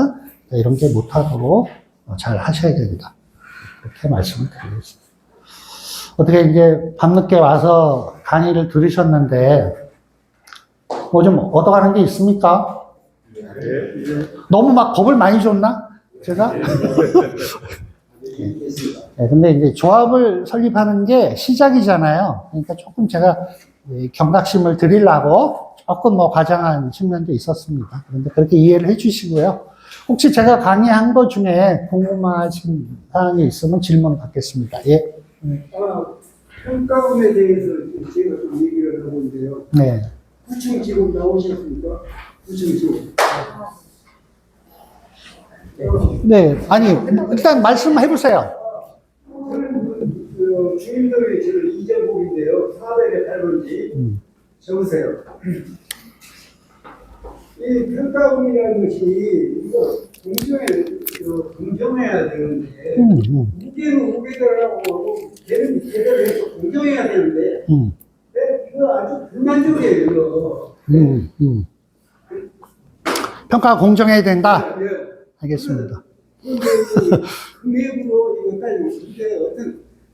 이런 게 못하도록 잘 하셔야 됩니다. 그렇게 말씀을 드리겠습니다. 어떻게 이제 밤늦게 와서 강의를 들으셨는데 뭐 좀 얻어가는 게 있습니까? 너무 막 겁을 많이 줬나? 제가? 네, 근데 이제 조합을 설립하는 게 시작이잖아요. 그러니까 조금 제가 경각심을 드리려고 조금 뭐 과장한 측면도 있었습니다. 그런데 그렇게 이해를 해 주시고요. 혹시 제가 강의한 것 중에 궁금하신 사항이 있으면 질문 받겠습니다. 예. 평가원에 대해서 제가 좀 얘기를 해보는데요. 네. 구청 직원 나오셨습니까? 구청 직원. 네. 아니, 일단 말씀해 보세요. 저는 주민들의 저는 이정국인데요. 408번지. 적으세요. 이 평가원이라는 것이 이거 공정해야 되는데 무게는 무게대로라고 걔는 제대로 해서 공정해야 되는데 이거 아주 불만족이에요. 이거. 평가가 공정해야 된다? 예. 알겠습니다. 금액으로 이거 따지고 근데 어떤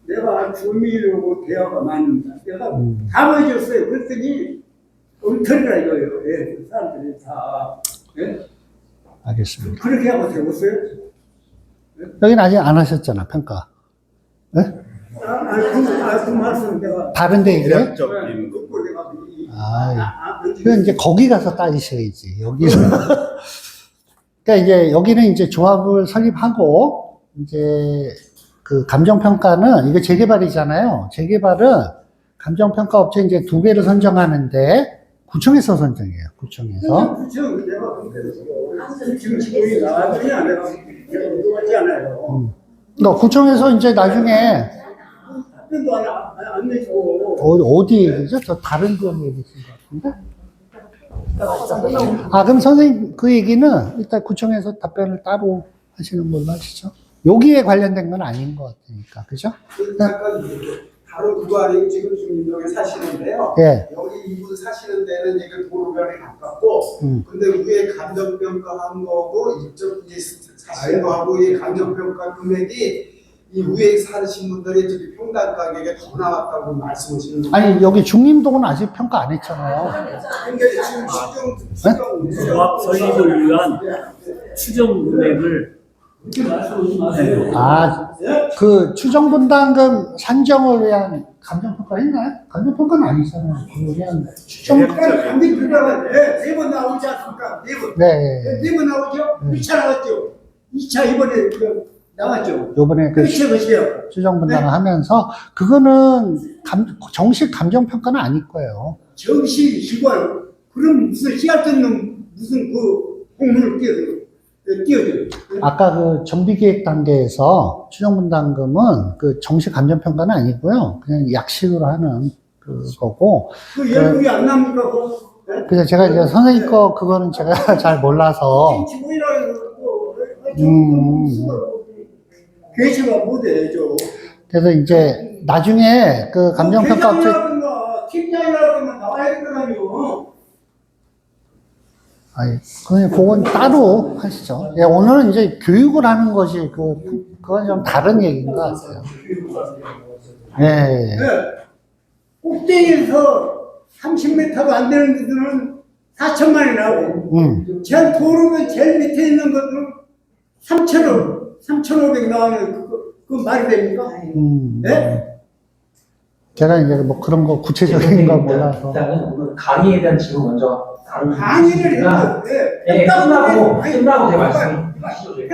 내가 주민하고 대화가 많습니다. 내가 다 보여줬어요. 그랬더니 엉터리라 이거예요. 예. 사람들이 다. 예? 알겠습니다. 그렇게 하고 되었어요? 여기는 아직 안 하셨잖아, 평가. 네? 그 말씀 내가. 다른데 이게? 대략적인 거. 그거 내가 그건 이제 거기 가서 따지셔야지. 여기서. 그러니까 이제 여기는 이제 조합을 설립하고 이제 그 감정평가는 이거 재개발이잖아요. 재개발은 감정평가 업체 이제 2개를 선정하는데 구청에서 선정해요. 구청에서. 구청 내가 지금 직원이 나왔더니 내가 물어봤지 않아요. 구청에서 이제 나중에 답변도 안 내주고. 어디 얘기죠? 저 다른 분 얘기신 것 같은데? 그럼 선생님 그 얘기는 일단 구청에서 답변을 따로 하시는 걸로 하시죠. 여기에 관련된 건 아닌 것 같으니까, 그죠? 잠깐 바로 그거 아니고 지금 주민동에 사시는데요. 예. 여기 이분 사시는 데는 이게 도로변에 가깝고, 근데 위에 감정평가한 거고 이쪽 이제 사시는 거하고 이 감정평가 금액이 이 위에 사시는 분들이 저기 평당 가격에 더 나왔다고 말씀하시는 거예요. 아니, 여기 중림동은 아직 평가 안 했잖아요. 그러니까 지금 수정 조합 설립을 위한 추정 금액을 그 추정분담금 산정을 위한 감정평가 했나요? 감정평가는 아니잖아요. 그걸 위한 추정. 감정평가가 4번 나오지 않습니까? 4번. 네. 4번 나오죠? 2차 나왔죠? 2차 이번에 나왔죠? 요번에 그 그렇죠. 추정분담을 하면서 그거는 정식 감정평가는 아닐 거예요. 정시 기관 그럼 무슨 씨앗듣는 무슨 그 공문을 띄워줘요. 아까 그 정비계획 단계에서 추정분담금은 그 정식 감정평가는 아니고요. 그냥 약식으로 하는 그거고. 그 열불이 안 납니까? 그거? 네? 그래서 제가 이제 선생님 거 그거는 제가 잘 몰라서. 괴치가 못해죠. 그래서 이제 나중에 그 감정평가 업체. 팀장이라고 나와야 되거든요. 아니, 그건 따로 하시죠. 예, 오늘은 이제 교육을 하는 것이 그건 좀 다른 얘기인 것 같아요. 예. 네. 꼭대기에서 30m가 안 되는 데들은 4천만이 나오고, 제일 도로가 제일 밑에 있는 것은 3,500 나오는 그 말이 됩니까? 네? 제가 이제 뭐 그런 거 구체적인 거 몰라서. 일단은 오늘 강의에 대한 질문 먼저 강의를 해야 돼. 끝나고 제가 말씀하시죠.